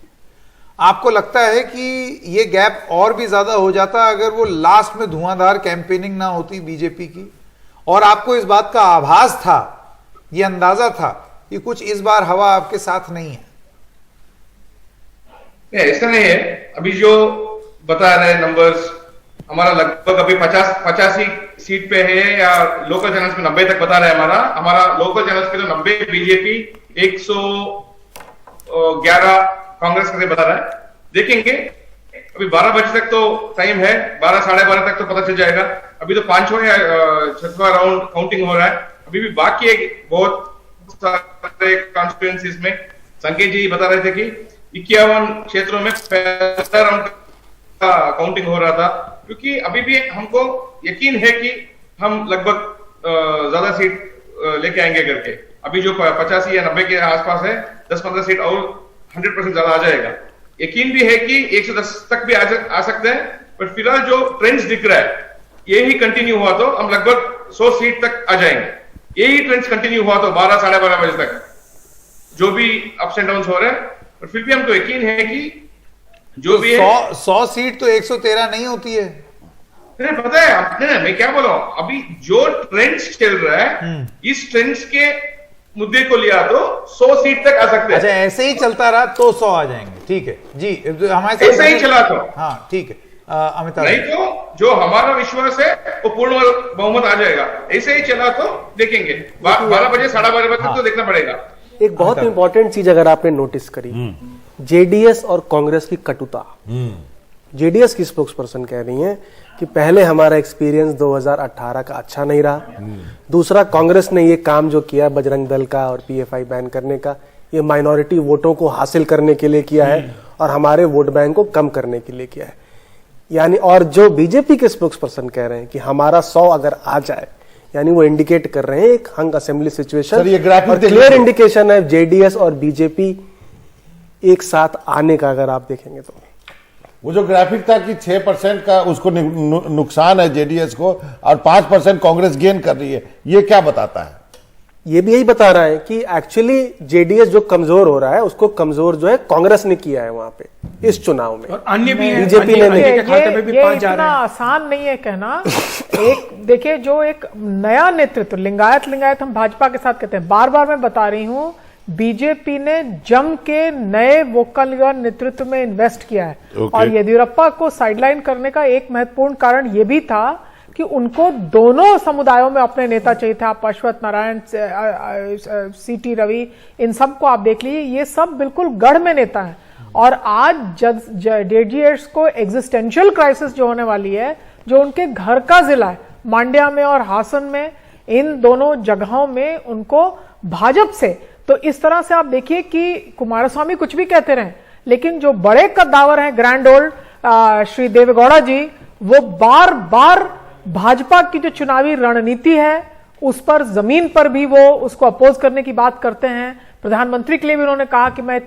Speaker 1: आपको लगता है कि ये गैप और भी ज्यादा हो जाता अगर वो लास्ट में धुआंधार कैंपेनिंग ना होती बीजेपी की, और आपको इस बात का आभास था, ये अंदाजा था कि कुछ इस बार हवा आपके साथ नहीं है?
Speaker 13: ऐसा नहीं है। अभी जो बता रहे नंबर्स, हमारा लगभग अभी 85 सीट पे है, या लोकल चैनल्स पे 90 तक बता रहे हैं। हमारा लोकल चैनल्स पे तो 90 बीजेपी, 111 कांग्रेस का बता रहा है। देखेंगे, अभी 12 बजे तक तो टाइम है, 12 साढ़े 12 तक तो पता चल जाएगा। अभी तो 5वां या 6वां राउंड काउंटिंग हो रहा है, अभी भी बाकी है बहुत सारे कॉन्स्टिट्यूएंसीज में। संकेत जी बता रहे थे कि 51 क्षेत्रों में पहला राउंड का काउंटिंग हो रहा था, क्योंकि अभी भी हमको यकीन है कि हम लगभग ज्यादा सीट लेके आएंगे करके। अभी जो 85 या 90 के आसपास है, 10-15 सीट और 100% ज्यादा आ जाएगा। यकीन भी है कि 110 तक भी आ सकते हैं, पर फिलहाल जो ट्रेंड्स दिख रहा है यही कंटिन्यू हुआ तो हम लगभग 100 सीट तक आ जाएंगे। यही ट्रेंड्स कंटिन्यू हुआ तो 12 साढ़े 12 बजे तक जो भी अप्स एंड डाउन हो रहे हैं, पर फिर भी हमको यकीन है कि जो भी
Speaker 1: 100 सीट तो 113 नहीं होती है।
Speaker 13: पता है आपने, मैं क्या बोल रहा हूं, अभी जो ट्रेंड्स चल रहा है इस ट्रेंड्स के मुद्दे को लिया तो 100 सीट तक आ सकते हैं।
Speaker 1: अच्छा, ऐसे ही चलता रहा तो 100 आ जाएंगे। ठीक है जी, हमारे
Speaker 13: साथ ऐसे ही चला तो
Speaker 1: हाँ ठीक है। अमिताभ,
Speaker 13: नहीं तो जो हमारा विश्वास है वो पूर्ण बहुमत आ जाएगा। ऐसे ही चला तो देखेंगे 12 बजे साढ़े 12 बजे तक तो देखना पड़ेगा।
Speaker 5: एक बहुत इंपॉर्टेंट चीज अगर आपने नोटिस करी, जेडीएस और कांग्रेस की कटुता। जेडीएस की स्पोक्स पर्सन कह रही हैं कि पहले हमारा एक्सपीरियंस 2018 का अच्छा नहीं रहा। दूसरा, कांग्रेस ने ये काम जो किया बजरंग दल का और पीएफआई बैन करने का, ये माइनॉरिटी वोटों को हासिल करने के लिए किया है और हमारे वोट बैंक को कम करने के लिए किया है। यानी और जो बीजेपी के स्पोक्स पर्सन कह रहे हैं कि हमारा 100 अगर आ जाए, यानी वो इंडिकेट कर रहे हैं एक हंग असेंबली सिचुएशन और क्लियर इंडिकेशन है जेडीएस और बीजेपी एक साथ आने का। अगर आप देखेंगे तो
Speaker 6: वो जो ग्राफिक था कि 6% का उसको नुकसान है जेडीएस को और 5% कांग्रेस गेन कर रही है, ये क्या बताता है?
Speaker 5: ये भी यही बता रहा है कि एक्चुअली जेडीएस जो कमजोर हो रहा है उसको कमजोर जो है कांग्रेस ने किया है वहां पे इस चुनाव में, और
Speaker 2: अन्य भी
Speaker 5: बीजेपी ने नहीं।
Speaker 3: ये इतना आसान नहीं है कहना। एक देखिए, जो एक नया नेतृत्व लिंगायत हम भाजपा के साथ कहते हैं, बार बार मैं बता रही हूं, बीजेपी ने जम के नए वोकल नेतृत्व में इन्वेस्ट किया है। और येदियुरप्पा को साइडलाइन करने का एक महत्वपूर्ण कारण यह भी था कि उनको दोनों समुदायों में अपने नेता चाहिए थे। आप अश्वत्थ नारायण, सीटी रवि, इन सब को आप देख लीजिए, ये सब बिल्कुल गढ़ में नेता हैं। और आज जेडीएस को एग्जिस्टेंशियल क्राइसिस जो होने वाली है, जो उनके घर का जिला है मांड्या में और हासन में, इन दोनों जगहों में उनको भाजपा से, तो इस तरह से आप देखिए कि कुमारस्वामी कुछ भी कहते रहे, लेकिन जो बड़े कद्दावर हैं ग्रैंड ओल्ड श्री देवेगौड़ा जी, वो बार बार भाजपा की जो चुनावी रणनीति है उस पर जमीन पर भी वो उसको अपोज करने की बात करते हैं। प्रधानमंत्री के लिए भी उन्होंने कहा कि मैं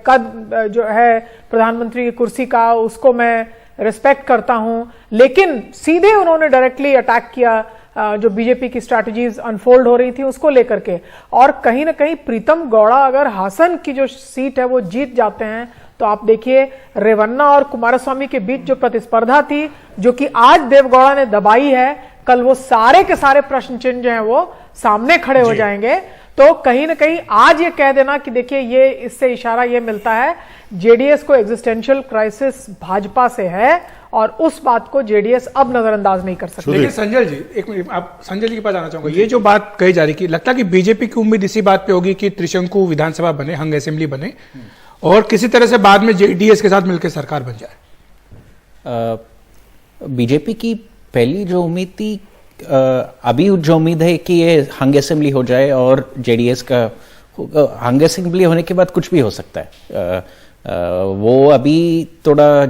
Speaker 3: कद जो है प्रधानमंत्री की कुर्सी का उसको मैं रिस्पेक्ट करता हूं, लेकिन सीधे उन्होंने डायरेक्टली अटैक किया जो बीजेपी की स्ट्रैटेजीज अनफोल्ड हो रही थी उसको लेकर के। और कहीं ना कहीं प्रीतम गौड़ा अगर हासन की जो सीट है वो जीत जाते हैं तो आप देखिए रेवन्ना और कुमारस्वामी के बीच जो प्रतिस्पर्धा थी, जो कि आज देवगौड़ा ने दबाई है, कल वो सारे के सारे प्रश्न चिन्ह जो हैं वो सामने खड़े हो जाएंगे। तो कहीं ना कहीं आज ये कह देना कि देखिए, ये इससे इशारा ये मिलता है जेडीएस को एग्जिस्टेंशियल क्राइसिस भाजपा से है और उस बात को जेडीएस अब नजरअंदाज नहीं कर सकते।
Speaker 2: लेकिन संजय जी, एक मिनट, आप संजय जी के पास आना चाहूंगा। ये जो बात कही जा रही है, लगता है कि बीजेपी की उम्मीद इसी बात पे होगी कि त्रिशंकु विधानसभा बने, हंग असेंबली बने और किसी तरह से बाद में जेडीएस के साथ मिलकर सरकार बन जाए।
Speaker 11: बीजेपी की पहली जो उम्मीद थी, अभी जो उम्मीद है कि ये हंग असेंबली हो जाए और जेडीएस का हंग असेंबली होने के बाद कुछ भी हो सकता है। वो अभी थोड़ा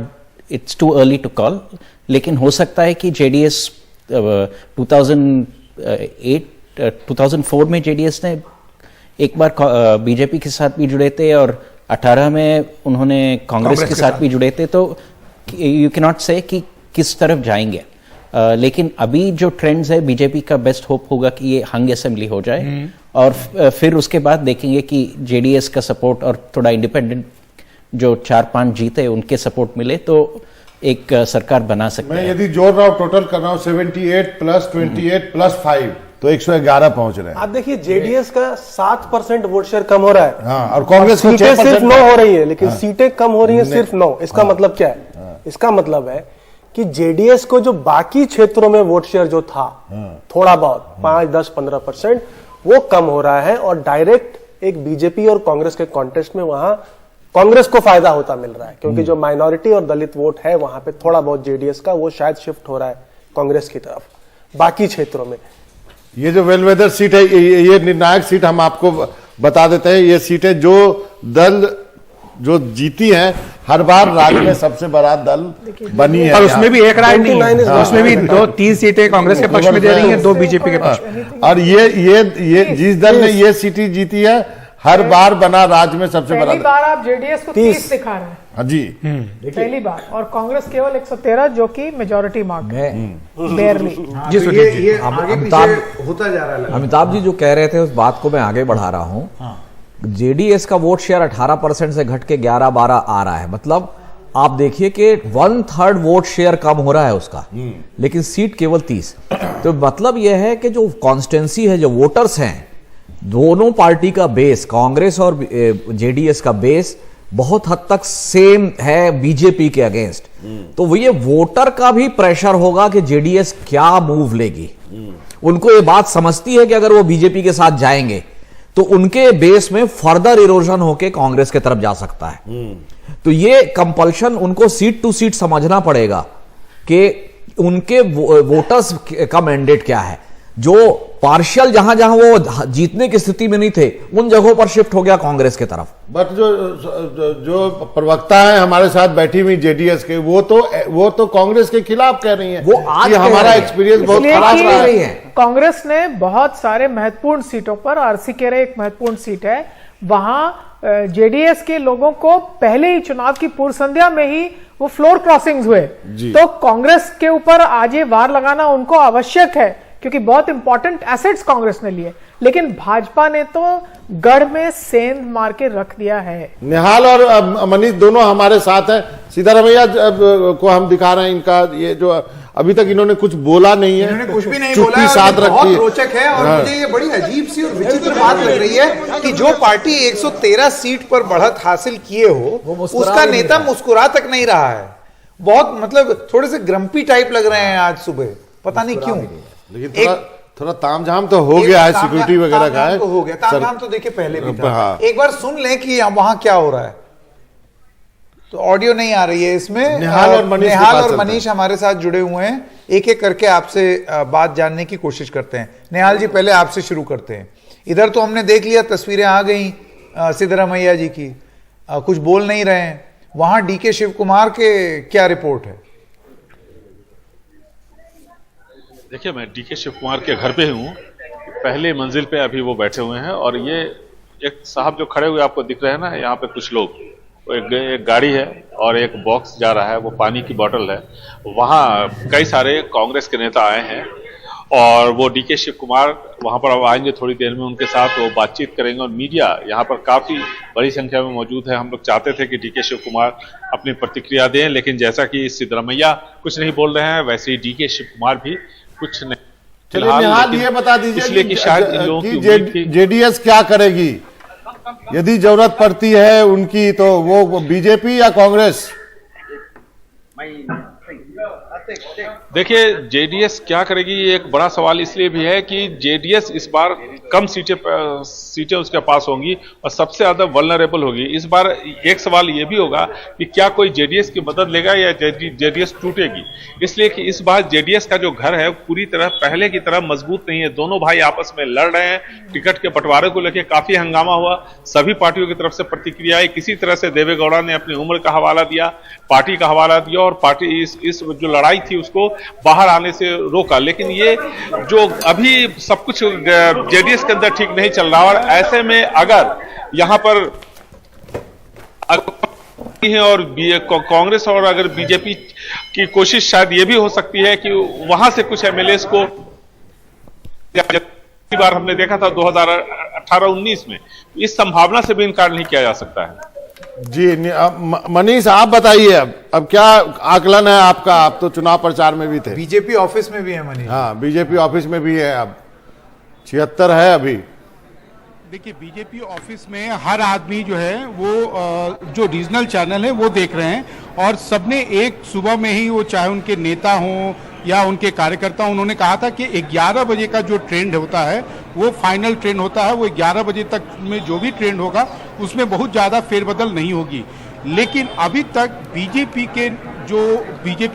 Speaker 11: it's too early to call, लेकिन हो सकता है कि जेडीएस 2004 में जेडीएस ने एक बार बीजेपी के साथ भी जुड़े थे और 18 में उन्होंने कांग्रेस के साथ भी जुड़े थे, तो यू कैन नॉट से कि किस तरफ जाएंगे। लेकिन अभी जो ट्रेंड्स है, बीजेपी का बेस्ट होप होगा कि ये हंग असेंबली हो जाए और फिर उसके बाद देखेंगे कि जेडीएस का सपोर्ट और थोड़ा इंडिपेंडेंट जो 4-5 जीते उनके सपोर्ट मिले तो एक सरकार बना सकते हैं।
Speaker 6: मैं यदि जोड़ रहा हूं, टोटल कर रहा हूं 78 + 28 + 5 तो 111 पहुंच रहे हैं।
Speaker 5: आप देखिए जेडीएस का 7% वोट शेयर कम हो रहा है।
Speaker 6: हाँ, और कांग्रेस को
Speaker 5: सीटें सिर्फ 9 हो रही है, लेकिन सीटें कम हो रही है सिर्फ 9। इसका मतलब क्या है? इसका मतलब है कि जेडीएस को जो बाकी क्षेत्रों में वोट शेयर जो था थोड़ा बहुत 5, 10, 15% वो कम हो रहा है और डायरेक्ट एक बीजेपी और कांग्रेस के कॉन्टेस्ट में वहां कांग्रेस को फायदा होता मिल रहा है, क्योंकि जो माइनॉरिटी और दलित वोट है वहां पे थोड़ा बहुत जेडीएस का वो शायद शिफ्ट हो रहा है कांग्रेस की तरफ। बाकी क्षेत्रों में
Speaker 6: ये जो वेलवेदर सीट है, ये निर्णायक सीट हम आपको बता देते हैं। ये सीटें जो दल जो जीती है हर बार राज्य में सबसे बड़ा दल बनी है,
Speaker 2: और उसमें भी एक राय नहीं है, उसमें भी 2-3 सीटें कांग्रेस के पक्ष में दे रही हैं, 2 बीजेपी के पक्ष में।
Speaker 6: और ये जिस दल ने ये सीटें जीती है हर बार बना राज्य में सबसे बड़ा।
Speaker 3: पहली बार आप जेडीएस को 30 दिखा रहे हैं।
Speaker 6: हाँ जी,
Speaker 3: पहली बार, और कांग्रेस केवल 113, जो कि मेजॉरिटी मार्क है, बेयरली।
Speaker 1: ये आगे पीछे होता जा रहा है।
Speaker 4: अमिताभ जी जो कह रहे थे उस बात को मैं आगे बढ़ा रहा हूं। जेडीएस का वोट शेयर 18% से घट के 11-12 आ रहा है। मतलब आप देखिए कि 1/3 वोट शेयर कम हो रहा है उसका, लेकिन सीट केवल 30। तो मतलब यह है कि जो कॉन्स्टिट्यूंसी है, जो वोटर्स हैं, दोनों पार्टी का बेस, कांग्रेस और जेडीएस का बेस बहुत हद तक सेम है बीजेपी के अगेंस्ट। तो वो ये वोटर का भी प्रेशर होगा कि जेडीएस क्या मूव लेगी। उनको ये बात समझती है कि अगर वो बीजेपी के साथ जाएंगे तो उनके बेस में फर्दर इरोजन होके कांग्रेस की तरफ जा सकता है। तो ये कंपल्शन उनको सीट टू सीट समझना पड़ेगा कि उनके वोटर्स का मैंडेट क्या है। जो पार्शियल जहां जहां वो जीतने की स्थिति में नहीं थे, उन जगहों पर शिफ्ट हो गया कांग्रेस की तरफ।
Speaker 6: बट जो प्रवक्ता है हमारे साथ बैठी हुई जेडीएस के, वो तो कांग्रेस के खिलाफ कह रही हैं।
Speaker 4: वो आज
Speaker 6: हमारा एक्सपीरियंस बहुत खराब रहा है।
Speaker 3: कांग्रेस ने बहुत सारे महत्वपूर्ण सीटों पर, अरसीकेरे एक महत्वपूर्ण सीट है, वहां जेडीएस के लोगों को पहले ही चुनाव की पूर्व संध्या में ही वो फ्लोर क्रॉसिंग्स हुए। तो कांग्रेस के ऊपर आज ये वार लगाना उनको आवश्यक है, क्योंकि बहुत इंपॉर्टेंट एसेट्स कांग्रेस ने लिए। लेकिन भाजपा ने तो गढ़ में सेंध मार के रख दिया है।
Speaker 6: निहाल और मनीष दोनों हमारे साथ हैं। सिद्धारमैया को हम दिखा रहे हैं, इनका ये जो अभी तक इन्होंने कुछ बोला नहीं है,
Speaker 1: इन्होंने कुछ भी नहीं
Speaker 6: चुप्पी
Speaker 1: बोला,
Speaker 6: साथ रखी
Speaker 1: बहुत
Speaker 6: है।
Speaker 1: रोचक है। और मुझे ये बड़ी अजीब सी और विचित्र बात लग रही है कि जो पार्टी 113 सीट पर बढ़त हासिल किए हो, उसका नेता मुस्कुरा तक नहीं रहा है। बहुत मतलब थोड़े से ग्रम्पी टाइप लग रहे हैं आज सुबह, पता नहीं क्यों।
Speaker 6: लेकिन थोड़ा तामझाम तो हो गया है, सिक्योरिटी वगैरह का है।
Speaker 1: हो गया तामझाम तो देखिए पहले भी था। एक बार सुन लें कि वहां क्या हो रहा है। तो ऑडियो नहीं आ रही है इसमें।
Speaker 6: निहाल और
Speaker 1: मनीष हमारे साथ जुड़े हुए हैं, एक एक करके आपसे बात जानने की कोशिश करते हैं। निहाल जी, पहले आपसे शुरू करते हैं। इधर तो हमने देख लिया, तस्वीरें आ गई सिद्धरामैया जी की, कुछ बोल नहीं रहे हैं। वहां डीके शिव कुमार के क्या रिपोर्ट है?
Speaker 14: देखिए, मैं डीके शिव कुमार के घर पे हूँ, पहले मंजिल पे अभी वो बैठे हुए हैं। और ये एक साहब जो खड़े हुए आपको दिख रहे हैं ना, यहाँ पे कुछ लोग, एक गाड़ी है और एक बॉक्स जा रहा है, वो पानी की बोतल है। वहाँ कई सारे कांग्रेस के नेता आए हैं और वो डीके शिव कुमार वहाँ पर अब आएंगे थोड़ी देर में, उनके साथ वो बातचीत करेंगे। और मीडिया यहाँ पर काफ़ी बड़ी संख्या में मौजूद है। हम लोग चाहते थे कि डीके शिव कुमार अपनी प्रतिक्रिया दें, लेकिन जैसा कि सिद्धरामैया कुछ नहीं बोल रहे हैं, वैसे ही डीके शिव कुमार भी कुछ नहीं।
Speaker 6: चलिए निहाल, ये बता दीजिए
Speaker 14: इसलिए कि शायद इन लोगों की
Speaker 6: जेडीएस क्या करेगी यदि जरूरत पड़ती है उनकी, तो वो बीजेपी या कांग्रेस?
Speaker 14: देखिए, जेडीएस क्या करेगी, ये एक बड़ा सवाल इसलिए भी है कि जेडीएस इस बार कम सीटें उसके पास होंगी और सबसे ज्यादा वल्नरेबल होगी। इस बार एक सवाल ये भी होगा कि क्या कोई जेडीएस की मदद लेगा या जेडीएस टूटेगी। इसलिए कि इस बार जेडीएस का जो घर है पूरी तरह पहले की तरह मजबूत नहीं है। दोनों भाई आपस में लड़ रहे हैं। टिकट के बंटवारे को लेकर काफी हंगामा हुआ, सभी पार्टियों की तरफ से प्रतिक्रिया आई। किसी तरह से देवेगौड़ा ने अपनी उम्र का हवाला दिया, पार्टी का हवाला दिया, और पार्टी इस जो लड़ाई थी उसको बाहर आने से रोका। लेकिन ये जो अभी सब कुछ जेडीएस के अंदर ठीक नहीं चल रहा, और ऐसे में अगर यहां पर है और कांग्रेस और अगर बीजेपी की कोशिश शायद ये भी हो सकती है कि वहां से कुछ एमएलएस को, बार हमने देखा था 2018-19 में, इस संभावना से भी इनकार नहीं किया जा सकता है।
Speaker 6: जी मनीष, आप बताइए अब क्या आकलन है आपका? आप तो चुनाव प्रचार में भी थे।
Speaker 1: बीजेपी ऑफिस में भी है मनीष।
Speaker 6: हाँ, बीजेपी ऑफिस में भी है। अब 76 है अभी।
Speaker 15: देखिए, बीजेपी ऑफिस में हर आदमी जो है वो जो रीजनल चैनल है वो देख रहे हैं, और सबने एक सुबह में ही, वो चाहे उनके नेता हों या उनके कार्यकर्ता, उन्होंने कहा था कि 11 बजे का जो ट्रेंड होता है वो फाइनल ट्रेंड होता है। वो 11 बजे तक में जो भी ट्रेंड होगा उसमें बहुत ज़्यादा फेरबदल नहीं होगी। लेकिन अभी तक बीजेपी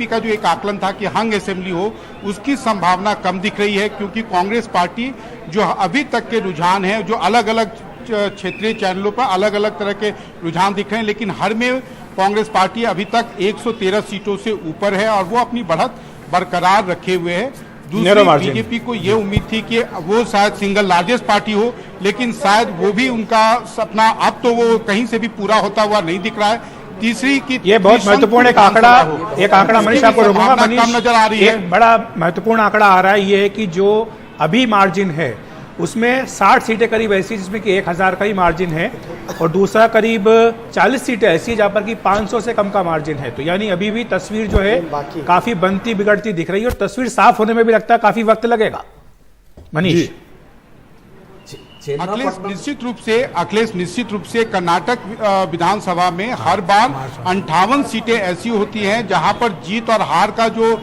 Speaker 15: का जो एक आकलन था कि हंग असेंबली हो, उसकी संभावना कम दिख रही है, क्योंकि कांग्रेस पार्टी जो अभी तक के रुझान है, जो अलग अलग क्षेत्रीय चैनलों पर अलग अलग तरह के रुझान दिख रहे हैं, लेकिन हर में कांग्रेस पार्टी अभी तक 113 सीटों से ऊपर है और वो अपनी बढ़त बरकरार रखे हुए है। दूसरी बीजेपी को ये उम्मीद थी कि वो शायद सिंगल लार्जेस्ट पार्टी हो, लेकिन शायद वो भी उनका सपना अब तो वो कहीं से भी पूरा होता हुआ नहीं दिख रहा है। तीसरी की
Speaker 2: ये बहुत महत्वपूर्ण एक आंकड़ा मनीष आपको रोकूंगा,
Speaker 15: कम नजर आ रही है।
Speaker 2: एक बड़ा महत्वपूर्ण आंकड़ा आ रहा है, ये है कि जो अभी मार्जिन है उसमें 60 सीटें करीब ऐसी जिसमें कि 1000 का ही मार्जिन है, और दूसरा करीब 40 सीटें ऐसी जहां पर कि 500 से कम का मार्जिन है। तो यानी अभी भी तस्वीर जो है काफी बनती बिगड़ती दिख रही है, और तस्वीर साफ होने में भी लगता है काफी वक्त लगेगा। मनीष,
Speaker 15: अखिलेश निश्चित रूप से कर्नाटक विधानसभा में हर बार 58 सीटें ऐसी होती हैं जहां पर जीत और हार का जो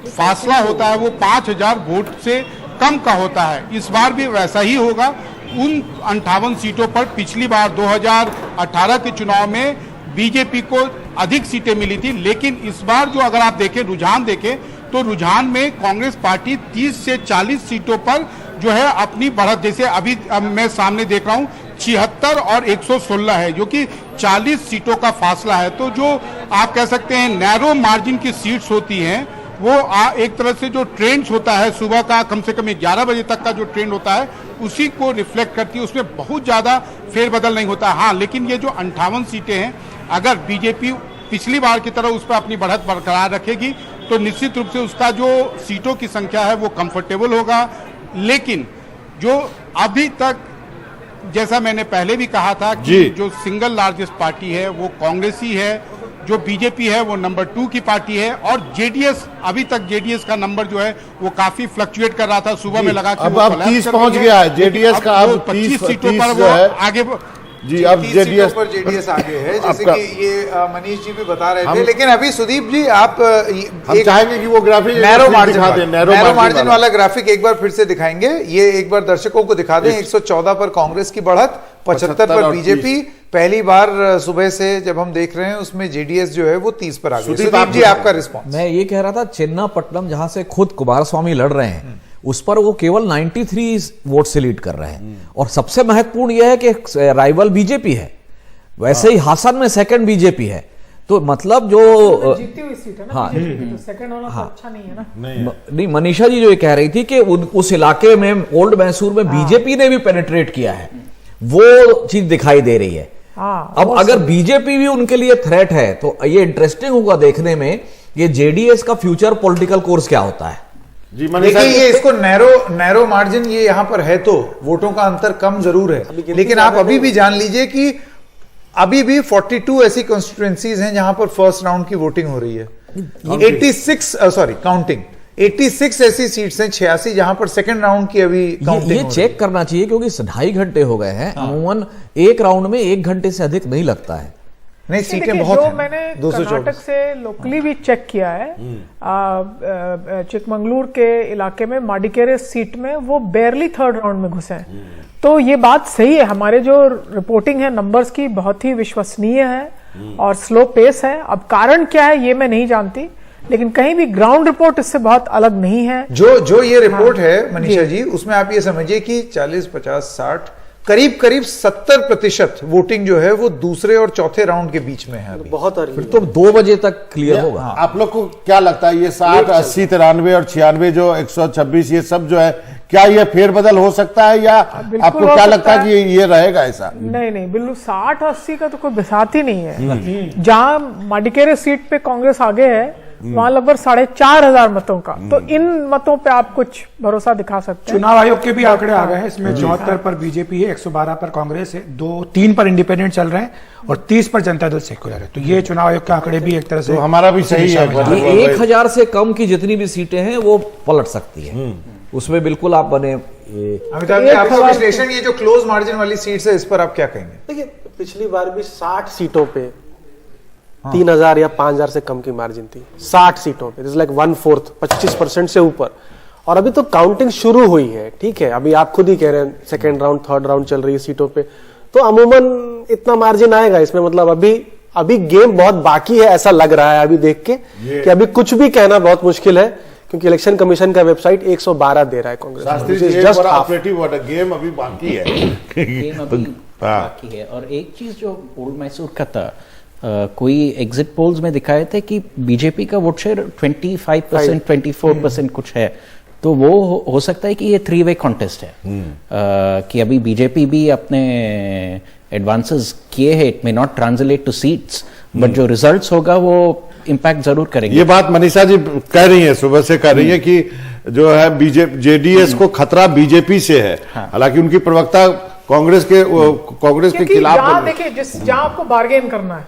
Speaker 15: फासला होता है वो 5000 वोट से कम का होता है। इस बार भी वैसा ही होगा। उन 58 सीटों पर पिछली बार 2018 के चुनाव में बीजेपी को अधिक सीटें मिली थी, लेकिन इस बार जो अगर आप देखें रुझान देखें तो रुझान में कांग्रेस पार्टी 30 से 40 सीटों पर जो है अपनी बढ़त, जैसे अभी मैं सामने देख रहा हूं 76 और 116 है, जो कि 40 सीटों का फासला है। तो जो आप कह सकते हैं नैरो मार्जिन की सीट्स होती हैं, वो एक तरह से जो ट्रेंड्स होता है सुबह का कम से कम 11 बजे तक का जो ट्रेंड होता है उसी को रिफ्लेक्ट करती है, उसमें बहुत ज्यादा फेरबदल नहीं होता। हाँ, लेकिन ये जो 58 सीटें हैं, अगर बीजेपी पिछली बार की तरह उस पर अपनी बढ़त बरकरार रखेगी तो निश्चित रूप से उसका जो सीटों की संख्या है वो कंफर्टेबल होगा। लेकिन जो अभी तक, जैसा मैंने पहले भी कहा था कि जो सिंगल लार्जेस्ट पार्टी है वो कांग्रेस ही है, जो बीजेपी है वो नंबर 2 की पार्टी है, और जेडीएस, अभी तक जेडीएस का नंबर जो है वो काफी फ्लक्चुएट कर रहा था। सुबह में लगा कि
Speaker 6: अब 30 पहुंच गया है जेडीएस का, अब 25 सीटों पर वो आगे
Speaker 1: जी, अब जेडीएस आगे है, जैसे कि ये मनीष जी भी बता रहे थे। लेकिन अभी सुदीप जी आप
Speaker 6: हम चाहेंगे कि वो ग्राफिक
Speaker 1: नैरो मार्जिन वाला ग्राफिक एक बार फिर से दिखाएंगे। ये एक बार दर्शकों को दिखा दें। 114 पर कांग्रेस की बढ़त, 75 पर बीजेपी। पहली बार सुबह से जब हम देख रहे हैं उसमें जेडीएस जो है वो 30 पर आ गई। सुदीप जी आपका रिस्पॉन्स।
Speaker 4: मैं ये कह रहा था चेन्नापट्टनम जहां से खुद कुमारस्वामी लड़ रहे हैं उस पर वो केवल 93 वोट से लीड कर रहे हैं, और सबसे महत्वपूर्ण यह है कि राइवल बीजेपी है, वैसे ही हासन में सेकंड बीजेपी है। तो मतलब जो
Speaker 3: जीती हुई सीट है ना,
Speaker 4: हाँ,
Speaker 3: तो सेकंड वाला तो अच्छा नहीं है ना।
Speaker 4: नहीं, मनीषा जी जो ये कह रही थी कि उस इलाके में ओल्ड मैसूर में बीजेपी ने भी पेनिट्रेट किया है, वो चीज दिखाई दे रही है। अब अगर बीजेपी भी उनके लिए थ्रेट है तो ये इंटरेस्टिंग होगा देखने में ये जेडीएस का फ्यूचर पॉलिटिकल कोर्स क्या होता है।
Speaker 1: देखिए, ये इसको नैरो मार्जिन ये यहाँ पर है तो वोटों का अंतर कम जरूर है, लेकिन आप अभी भी जान लीजिए कि अभी भी 42 ऐसी कॉन्स्टिट्यूएंसीज हैं जहां पर फर्स्ट राउंड की वोटिंग हो रही है। 86 ऐसी सीट्स हैं, 86 जहां पर सेकंड राउंड की अभी काउंटिंग
Speaker 4: ये चेक करना चाहिए क्योंकि 2.5 घंटे हो गए हैं। अमूमन एक राउंड में 1 घंटे से अधिक नहीं लगता है।
Speaker 1: नहीं, सीटें बहुत हैं।
Speaker 3: मैंने कर्नाटक से लोकली भी चेक किया है, चिकमंगलुरु के इलाके में माडिकेरे सीट में वो बेयरली थर्ड राउंड में घुसे हैं। तो ये बात सही है, हमारे जो रिपोर्टिंग है नंबर्स की बहुत ही विश्वसनीय है और स्लो पेस है। अब कारण क्या है ये मैं नहीं जानती, लेकिन कहीं भी ग्राउंड रिपोर्ट इससे बहुत अलग नहीं है।
Speaker 1: जो ये रिपोर्ट है मनीषा जी, उसमें आप ये समझिए कि 40, 50, 60 करीब 70% वोटिंग जो है वो दूसरे और चौथे राउंड के बीच में है।
Speaker 5: बहुत
Speaker 4: फिर तो 2 बजे तक क्लियर होगा।
Speaker 6: आप लोग को क्या लगता है ये 60, 80, 93 और 96 जो 126 ये सब जो है, क्या ये फेरबदल हो सकता है या आपको क्या लगता है कि ये रहेगा ऐसा?
Speaker 3: नहीं, बिल्कुल 60-80 का तो कोई बिसात ही नहीं है। जहां माडिकेरे सीट पे कांग्रेस आगे है वहां लगभग 4,500 मतों का, तो इन मतों पे आप कुछ भरोसा दिखा सकते हैं।
Speaker 2: चुनाव आयोग के भी आंकड़े आ गए हैं इसमें। 74 पर बीजेपी है, 112 पर कांग्रेस है, 3 पर इंडिपेंडेंट चल रहे हैं और 30 पर जनता दल सेक्युलर है। तो ये चुनाव आयोग के आंकड़े भी एक तरह से
Speaker 6: हमारा भी सही है।
Speaker 4: 1000 से कम की जितनी भी सीटें हैं वो पलट सकती है, उसमें बिल्कुल आप बने।
Speaker 1: अमिताभ जी, आपका विश्लेषण, ये जो क्लोज मार्जिन वाली सीट्स है इस पर आप क्या कहेंगे?
Speaker 5: देखिए, पिछली बार भी 60 सीटों पे 3000 या 5000 से कम की मार्जिन थी। 60 सीटों पे लाइक 1/4, 25% से ऊपर। और अभी तो काउंटिंग शुरू हुई है, ठीक है, अभी आप खुद ही कह रहे हैं सेकेंड राउंड थर्ड राउंड चल रही है सीटों पे, तो अमूमन इतना मार्जिन आएगा इसमें। मतलब अभी गेम बहुत बाकी है ऐसा लग रहा है अभी देख के, कि अभी कुछ भी कहना बहुत मुश्किल है, क्योंकि इलेक्शन कमीशन का वेबसाइट 112 दे रहा है कांग्रेस।
Speaker 6: जस्ट ऑपरेटिव गेम अभी बाकी है।
Speaker 11: गेम अभी बाकी है। और एक चीज जो ओल्ड मैसूर का था, कोई एग्जिट पोल्स में दिखाए थे कि बीजेपी का वोट शेयर 25%, 24% कुछ है, तो वो हो सकता है कि ये 3-वे कॉन्टेस्ट है, कि अभी बीजेपी भी अपने एडवांसेस किए हैं, it may not translate two seats, but जो रिजल्ट्स होगा वो इम्पैक्ट जरूर करेंगे।
Speaker 6: ये बात मनीषा जी कह रही है, सुबह से कह रही है कि जो है जेडीएस को खतरा बीजेपी से है, हालांकि उनकी प्रवक्ता कांग्रेस के खिलाफ।
Speaker 3: देखिए, जहां आपको बार्गेन करना है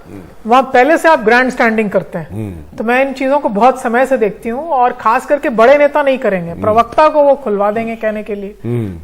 Speaker 3: वहां पहले से आप ग्रैंड स्टैंडिंग करते हैं, तो मैं इन चीजों को बहुत समय से देखती हूँ, और खास करके बड़े नेता नहीं करेंगे, प्रवक्ता को वो खुलवा देंगे कहने के लिए।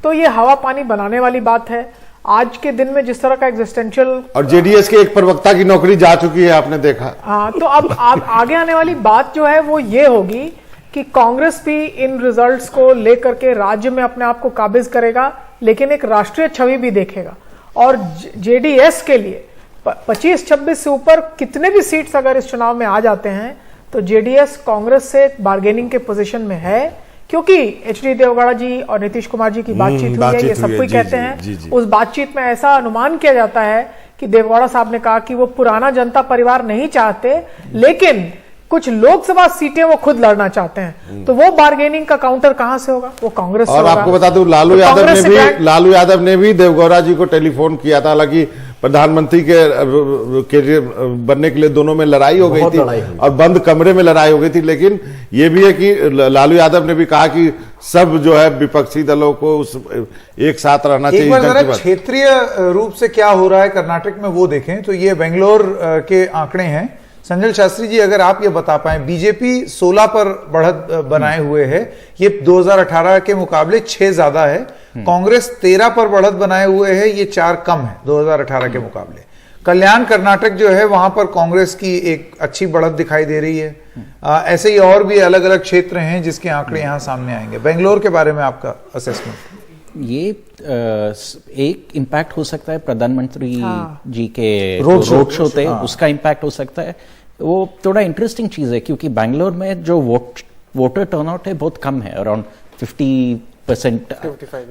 Speaker 3: तो ये हवा पानी बनाने वाली बात है। आज के दिन में जिस तरह का एग्जिस्टेंशियल,
Speaker 6: और जेडीएस के एक प्रवक्ता की नौकरी जा चुकी है, आपने देखा।
Speaker 3: हाँ, तो अब आगे आने वाली बात जो है वो ये होगी कि कांग्रेस भी इन रिजल्ट्स को लेकर के राज्य में अपने आप को काबिज करेगा, लेकिन एक राष्ट्रीय छवि भी देखेगा। और जेडीएस के लिए 25-26 से ऊपर कितने भी सीट्स अगर इस चुनाव में आ जाते हैं तो जेडीएस कांग्रेस से बार्गेनिंग के पोजीशन में है, क्योंकि एचडी देवगौड़ा जी और नीतीश कुमार जी की बातचीत हुई है, ये सब कोई कहते हैं। उस बातचीत में ऐसा अनुमान किया जाता है कि देवगौड़ा साहब ने कहा कि वो पुराना जनता परिवार नहीं चाहते, लेकिन कुछ लोकसभा सीटें वो खुद लड़ना चाहते हैं। तो वो बार्गेनिंग का काउंटर कहां से होगा? वो कांग्रेस से
Speaker 6: और
Speaker 3: होगा।
Speaker 6: आपको बता दूं, लालू यादव ने भी देवगौड़ा जी को टेलीफोन किया था, हालांकि प्रधानमंत्री के बनने के लिए दोनों में लड़ाई हो गई थी और बंद कमरे में लड़ाई हो गई थी। लेकिन ये भी है कि लालू यादव ने भी कहा कि सब जो है विपक्षी दलों को उस एक साथ रहना चाहिए।
Speaker 1: एक बार जरा क्षेत्रीय रूप से क्या हो रहा है कर्नाटक में वो देखें तो ये बेंगलोर के आंकड़े हैं। संजय शास्त्री जी, अगर आप ये बता पाए, बीजेपी 16 पर बढ़त बनाए हुए है, ये 2018 के मुकाबले 6 ज्यादा है। कांग्रेस 13 पर बढ़त बनाए हुए है, ये 4 कम है 2018 के मुकाबले। कल्याण कर्नाटक जो है वहां पर कांग्रेस की एक अच्छी बढ़त दिखाई दे रही है। ऐसे ही और भी अलग अलग क्षेत्र हैं जिसके आंकड़े यहां सामने आएंगे। बेंगलोर के बारे में आपका असेसमेंट?
Speaker 11: ये एक इम्पैक्ट हो सकता है प्रधानमंत्री जी के रोड शो थे, उसका इम्पैक्ट हो सकता है। वो थोड़ा इंटरेस्टिंग चीज है क्योंकि बैंगलोर में जो वोटर टर्नआउट है बहुत कम है, अराउंड 50%,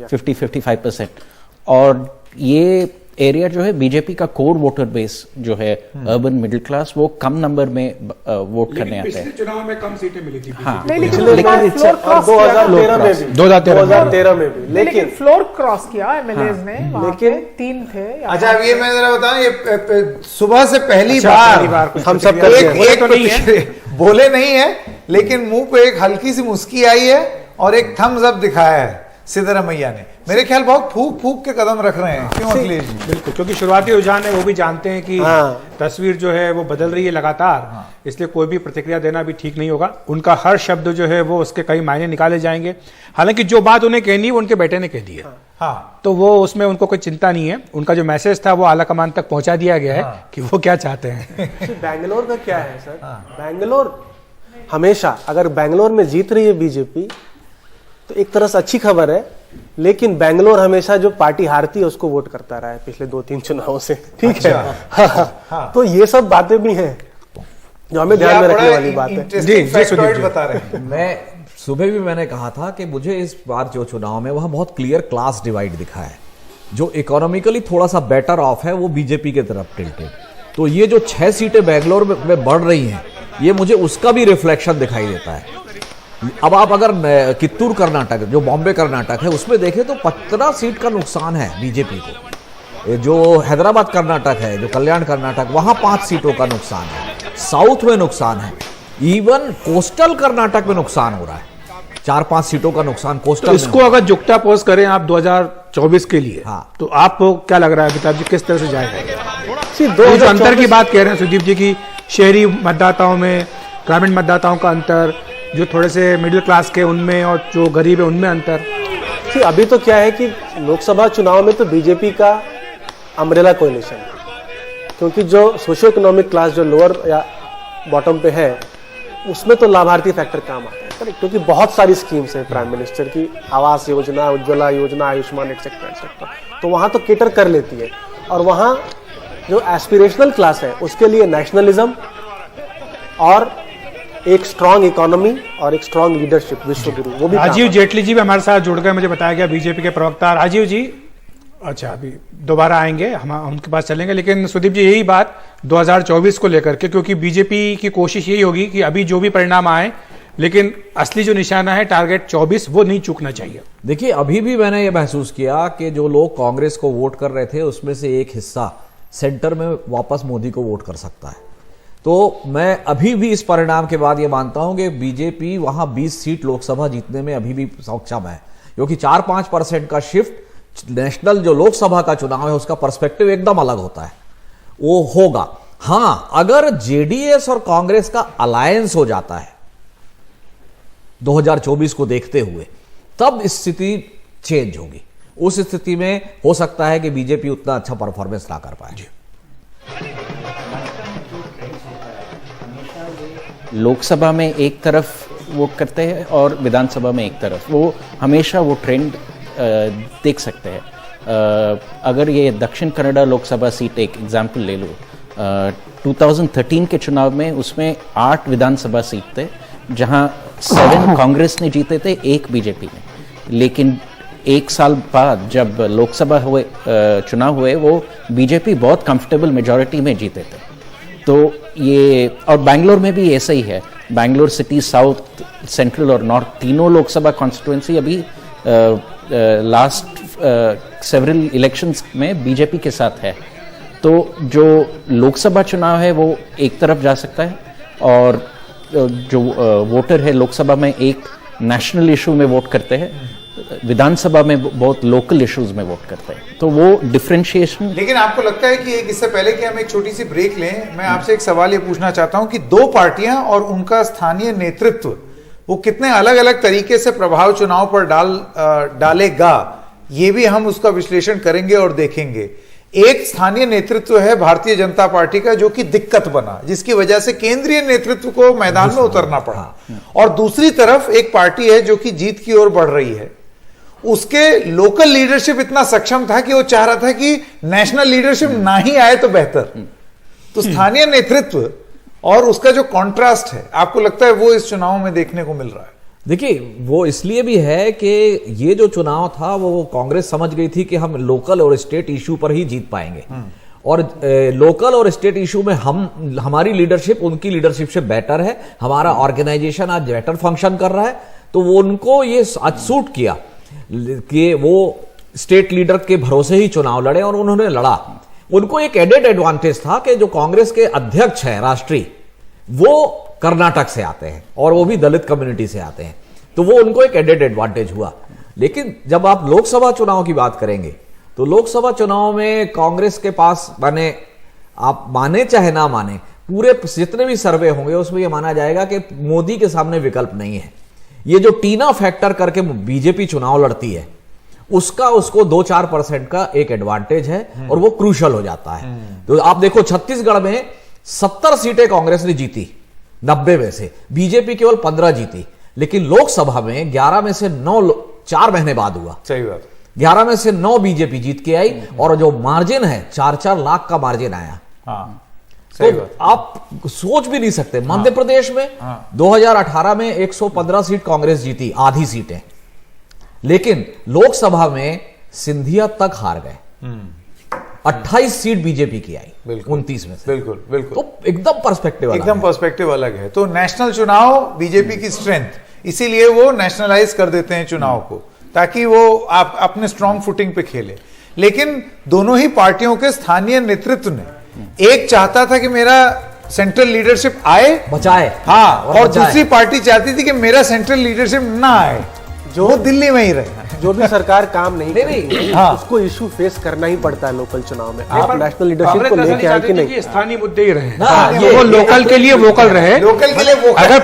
Speaker 11: 50-55%। और ये एरिया जो है बीजेपी का कोर वोटर बेस जो है अर्बन मिडिल क्लास, वो कम नंबर में वोट करने आते हैं।
Speaker 2: चुनाव में कम सीटें मिली थी।
Speaker 11: हाँ,
Speaker 3: लेकिन
Speaker 5: 2013 में भी लेकिन
Speaker 3: फ्लोर क्रॉस किया एमएलएज ने, लेकिन 3 थे।
Speaker 1: अच्छा, अब ये मैं जरा बताऊं, ये सुबह से पहली बार
Speaker 5: हम सब
Speaker 1: बोले नहीं है, लेकिन मुंह पे एक हल्की सी मुस्की आई है और एक थम्स अप दिखाया है सिद्धरामैया ने। मेरे ख्याल बहुत फूक फूक के कदम रख रहे हैं। क्यों अखिलेश जी?
Speaker 2: बिल्कुल, क्योंकि शुरुआती रुझान है, वो भी जानते हैं कि तस्वीर जो है वो बदल रही है लगातार, इसलिए कोई भी प्रतिक्रिया देना भी ठीक नहीं होगा। उनका हर शब्द जो है वो उसके कई मायने निकाले जाएंगे। हालांकि जो बात उन्हें कहनी है वो उनके बेटे ने कह दी है, तो वो उसमें उनको कोई चिंता नहीं है। उनका जो मैसेज था वो आला कमान तक पहुंचा दिया गया है कि वो क्या चाहते हैं।
Speaker 5: बैंगलोर का क्या है सर, बैंगलोर हमेशा, अगर बैंगलोर में जीत रही है बीजेपी तो एक तरह से अच्छी खबर है, लेकिन बैंगलोर हमेशा जो पार्टी हारती है उसको वोट करता रहा है पिछले 2-3 चुनावों से, ठीक है। हाँ। तो ये सब बातें भी हैं जो हमें ध्यान में रखने वाली बात है।
Speaker 1: जी बता रहे हैं।
Speaker 4: मैं सुबह भी मैंने कहा था कि मुझे इस बार जो चुनाव में वहां बहुत क्लियर क्लास डिवाइड दिखा है। जो इकोनॉमिकली थोड़ा सा बेटर ऑफ है वो बीजेपी के तरफ टिल्टेड। तो ये जो 6 सीटें बैंगलोर में बढ़ रही हैं, ये मुझे उसका भी रिफ्लेक्शन दिखाई देता है। अब आप अगर कित्तूर कर्नाटक, जो बॉम्बे कर्नाटक है, उसमें देखें तो 15 सीट का नुकसान है बीजेपी को। जो हैदराबाद कर्नाटक है, जो कल्याण कर्नाटक, वहां 5 सीटों का नुकसान है। साउथ में नुकसान है, इवन कोस्टल कर्नाटक में नुकसान हो रहा है, 4-5 सीटों का नुकसान कोस्टल।
Speaker 2: तो इसको अगर जुक्ता पोज करें आप 2024 के लिए, तो आपको क्या लग रहा है अमिताभ जी, किस तरह से जाएगा? जो अंतर की बात कह रहे हैं सुदीप जी की, शहरी मतदाताओं में, ग्रामीण मतदाताओं का अंतर, जो थोड़े से मिडिल क्लास के उनमें और जो गरीब है उनमें अंतर।
Speaker 5: अभी तो क्या है कि लोकसभा चुनाव में तो बीजेपी का अम्ब्रेला कोएलिशन है, क्योंकि जो सोशियो इकोनॉमिक क्लास जो लोअर या बॉटम पे है उसमें तो लाभार्थी फैक्टर काम आता है, क्योंकि बहुत सारी स्कीम्स है प्राइम मिनिस्टर की, आवास योजना, उज्ज्वला योजना, आयुष्मान एक्सेट्रा, तो वहां तो केटर कर लेती है। और वहां जो एस्पिरेशनल क्लास है उसके लिए नेशनलिज्म और एक स्ट्रांग इकोनॉमी और एक स्ट्रांग लीडरशिप, विश्वगुरु, वो भी।
Speaker 2: राजीव जेटली जी भी हमारे साथ जुड़ गए, मुझे बताया गया, बीजेपी के प्रवक्ता राजीव जी। अच्छा, अभी दोबारा आएंगे, हम उनके पास चलेंगे, लेकिन सुदीप जी यही बात 2024 को लेकर के, क्योंकि बीजेपी की कोशिश यही होगी कि अभी जो भी परिणाम आए लेकिन असली जो निशाना है टारगेट 24 वो नहीं चूकना चाहिए।
Speaker 4: देखिए अभी भी मैंने ये महसूस किया कि जो लोग कांग्रेस को वोट कर रहे थे उसमें से एक हिस्सा सेंटर में वापस मोदी को वोट कर सकता है। तो मैं अभी भी इस परिणाम के बाद ये मानता हूं कि बीजेपी वहां 20 सीट लोकसभा जीतने में अभी भी सक्षम है, क्योंकि 4-5% का शिफ्ट नेशनल जो लोकसभा का चुनाव है उसका पर्सपेक्टिव एकदम अलग होता है, वो होगा। हां, अगर जेडीएस और कांग्रेस का अलायंस हो जाता है 2024 को देखते हुए, तब स्थिति चेंज होगी। उस स्थिति में हो सकता है कि बीजेपी उतना अच्छा परफॉर्मेंस ना कर पाए।
Speaker 11: लोकसभा में एक तरफ वोट करते हैं और विधानसभा में एक तरफ, वो हमेशा वो ट्रेंड देख सकते हैं। अगर ये दक्षिण कन्नड़ा लोकसभा सीट एक एग्जाम्पल ले लो, 2013 के चुनाव में उसमें 8 विधानसभा सीट थे जहां 7 कांग्रेस ने जीते थे, 1 बीजेपी ने। लेकिन एक साल बाद जब लोकसभा चुनाव हुए वो बीजेपी बहुत कंफर्टेबल मेजॉरिटी में जीते थे। तो ये, और बैंगलोर में भी ऐसा ही है। बैंगलोर सिटी, साउथ, सेंट्रल और नॉर्थ तीनों लोकसभा कॉन्स्टिट्यूएंसी अभी लास्ट सेवरल इलेक्शंस में बीजेपी के साथ है। तो जो लोकसभा चुनाव है वो एक तरफ जा सकता है, और जो वोटर है लोकसभा में एक नेशनल इशू में वोट करते हैं, विधानसभा में बहुत लोकल इश्यूज में वोट करते हैं। तो वो डिफरेंशिएशन।
Speaker 1: लेकिन आपको लगता है कि इससे पहले कि हम एक छोटी सी ब्रेक लें, मैं आपसे एक सवाल ये पूछना चाहता हूं कि 2 पार्टियां और उनका स्थानीय नेतृत्व वो कितने अलग अलग तरीके से प्रभाव चुनाव पर डालेगा, ये भी हम उसका विश्लेषण करेंगे और देखेंगे। एक स्थानीय नेतृत्व है भारतीय जनता पार्टी का, जो कि दिक्कत बना, जिसकी वजह से केंद्रीय नेतृत्व को मैदान में उतरना पड़ा। और दूसरी तरफ एक पार्टी है जो कि जीत की ओर बढ़ रही है। उसके लोकल लीडरशिप इतना सक्षम था कि वो चाह रहा था कि नेशनल लीडरशिप ना ही आए तो बेहतर। तो स्थानीय नेतृत्व और उसका जो कॉन्ट्रास्ट है, आपको लगता है वो इस चुनाव में देखने को मिल रहा है?
Speaker 4: देखिए, वो इसलिए भी है कि ये जो चुनाव था वो कांग्रेस समझ गई थी कि हम लोकल और स्टेट इशू पर ही जीत पाएंगे, और लोकल और स्टेट इशू में हमारी लीडरशिप उनकी लीडरशिप से बेटर है, हमारा ऑर्गेनाइजेशन आज बेटर फंक्शन कर रहा है। तो वो उनको ये आज सूट किया कि वो स्टेट लीडर के भरोसे ही चुनाव लड़े, और उन्होंने लड़ा। उनको एक एडेड एडवांटेज था कि जो कांग्रेस के अध्यक्ष हैं राष्ट्रीय, वो कर्नाटक से आते हैं और वो भी दलित कम्युनिटी से आते हैं, तो वो उनको एक एडेड एडवांटेज हुआ। लेकिन जब आप लोकसभा चुनाव की बात करेंगे तो लोकसभा चुनाव में कांग्रेस के पास, माने आप माने चाहे ना माने, पूरे जितने भी सर्वे होंगे उसमें यह माना जाएगा कि मोदी के सामने विकल्प नहीं है। ये जो टीना फैक्टर करके बीजेपी चुनाव लड़ती है, उसको 2-4% का एक एडवांटेज है, और वो क्रूशल हो जाता है। तो आप देखो, छत्तीसगढ़ में 70 सीटें कांग्रेस ने जीती 90 में से, बीजेपी केवल 15 जीती। लेकिन लोकसभा में 11 में से 9 4 महीने बाद हुआ।
Speaker 1: सही बात।
Speaker 4: 11 में से 9 बीजेपी जीत के आई, और जो मार्जिन है 4-4 लाख का मार्जिन आया। तो आप सोच भी नहीं सकते, मध्य प्रदेश में 2018 में 115 सीट कांग्रेस जीती, आधी सीटें, लेकिन लोकसभा में सिंधिया तक हार गए। 28 सीट बीजेपी की आई 29 में से।
Speaker 1: बिल्कुल बिल्कुल।
Speaker 4: तो एकदम पर्सपेक्टिव
Speaker 1: अलग है। तो नेशनल चुनाव बीजेपी की स्ट्रेंथ, इसीलिए वो नेशनलाइज कर देते हैं चुनाव को, ताकि वो आप अपने स्ट्रॉन्ग फुटिंग पे खेले। लेकिन दोनों ही पार्टियों के स्थानीय नेतृत्व ने, एक चाहता था कि मेरा सेंट्रल लीडरशिप आए,
Speaker 4: बचाए,
Speaker 1: हाँ, और दूसरी पार्टी चाहती थी कि मेरा सेंट्रल लीडरशिप ना आए, जो वो दिल्ली में ही रहे।
Speaker 5: जो भी सरकार काम नहीं करेगी, उसको इशू फेस करना ही पड़ता है लोकल चुनाव में। आप नेशनल लीडरशिप को लेके आए कि नहीं,
Speaker 2: स्थानीय मुद्दे ही रहे, वो लोकल के लिए वोकल रहे।
Speaker 1: लोकल के लिए वोकल।
Speaker 2: अगर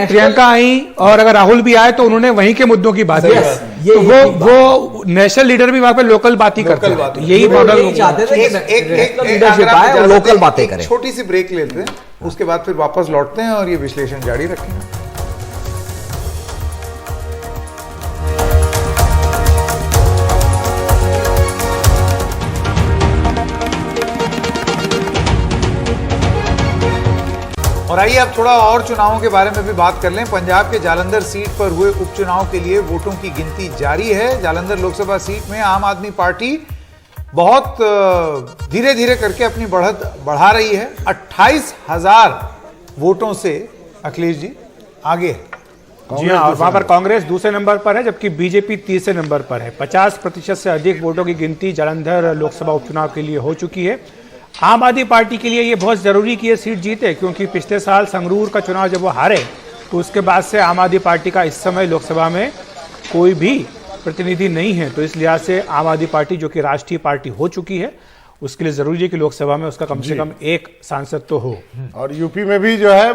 Speaker 2: प्रियंका आई और अगर राहुल भी आए तो उन्होंने वहीं के मुद्दों की बात की। तो वो नेशनल लीडर भी वहां पे लोकल बात ही करते हैं। यही मॉडल
Speaker 4: चाहते थे कि लीडरशिप आए और लोकल बातें करें।
Speaker 1: छोटी सी ब्रेक लेते हैं, उसके बाद फिर वापस लौटते हैं और ये विश्लेषण जारी रखेंगे। और आइए अब थोड़ा और चुनावों के बारे में भी बात कर लें। पंजाब के जालंधर सीट पर हुए उपचुनाव के लिए वोटों की गिनती जारी है। जालंधर लोकसभा सीट में आम आदमी पार्टी बहुत धीरे धीरे करके अपनी बढ़त बढ़ा रही है। 28,000 वोटों से अखिलेश जी आगे है।
Speaker 2: जी हाँ, और वहां पर कांग्रेस दूसरे नंबर पर है जबकि बीजेपी तीसरे नंबर पर है। 50% से अधिक वोटों की गिनती जालंधर लोकसभा उपचुनाव के लिए हो चुकी है। आम आदमी पार्टी के लिए ये बहुत जरूरी कि ये सीट जीते, क्योंकि पिछले साल संगरूर का चुनाव जब वो हारे तो उसके बाद से आम आदमी पार्टी का इस समय लोकसभा में कोई भी प्रतिनिधि नहीं है। तो इस लिहाज से आम आदमी पार्टी जो कि राष्ट्रीय पार्टी हो चुकी है, उसके लिए जरूरी है कि लोकसभा में उसका कम से कम एक सांसद तो हो।
Speaker 6: और यूपी में भी जो है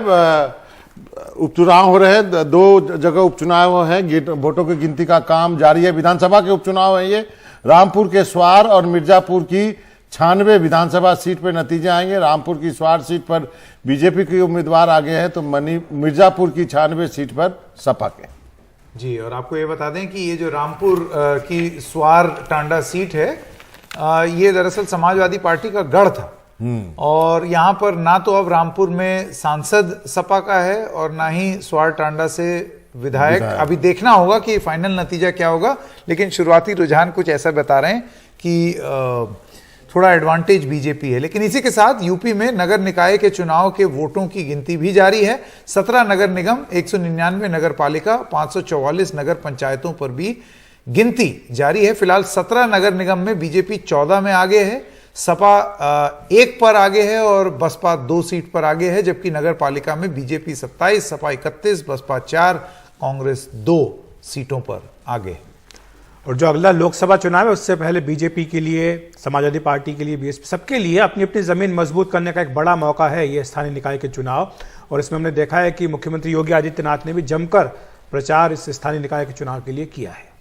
Speaker 6: उपचुनाव हो रहे हैं, 2 जगह उपचुनाव है, वोटों की गिनती का काम जारी है। विधानसभा के उपचुनाव है ये, रामपुर के स्वार और मिर्जापुर की 96 विधानसभा सीट पर नतीजे आएंगे। रामपुर की स्वार सीट पर बीजेपी के उम्मीदवार आगे हैं, तो मिर्जापुर की 96 सीट पर सपा के।
Speaker 1: जी, और आपको ये बता दें कि ये जो रामपुर की स्वार टांडा सीट है, ये दरअसल समाजवादी पार्टी का गढ़ था। और यहाँ पर ना तो अब रामपुर में सांसद सपा का है और ना ही स्वार टांडा से विधायक। अभी देखना होगा कि फाइनल नतीजा क्या होगा, लेकिन शुरुआती रुझान कुछ ऐसा बता रहे हैं कि थोड़ा एडवांटेज बीजेपी है। लेकिन इसी के साथ यूपी में नगर निकाय के चुनाव के वोटों की गिनती भी जारी है। 17 नगर निगम, 199 नगर पालिका, 544 नगर पंचायतों पर भी गिनती जारी है। फिलहाल 17 नगर निगम में बीजेपी 14 में आगे है, सपा 1 पर आगे है और बसपा 2 सीट पर आगे है, जबकि नगर पालिका में बीजेपी 27, सपा 31, बसपा 4, कांग्रेस 2 सीटों पर आगे।
Speaker 2: और जो अगला लोकसभा चुनाव है उससे पहले बीजेपी के लिए, समाजवादी पार्टी के लिए, बीएसपी, सबके लिए अपनी अपनी जमीन मजबूत करने का एक बड़ा मौका है ये स्थानीय निकाय के चुनाव। और इसमें हमने देखा है कि मुख्यमंत्री योगी आदित्यनाथ ने भी जमकर प्रचार इस स्थानीय निकाय के चुनाव के लिए किया है।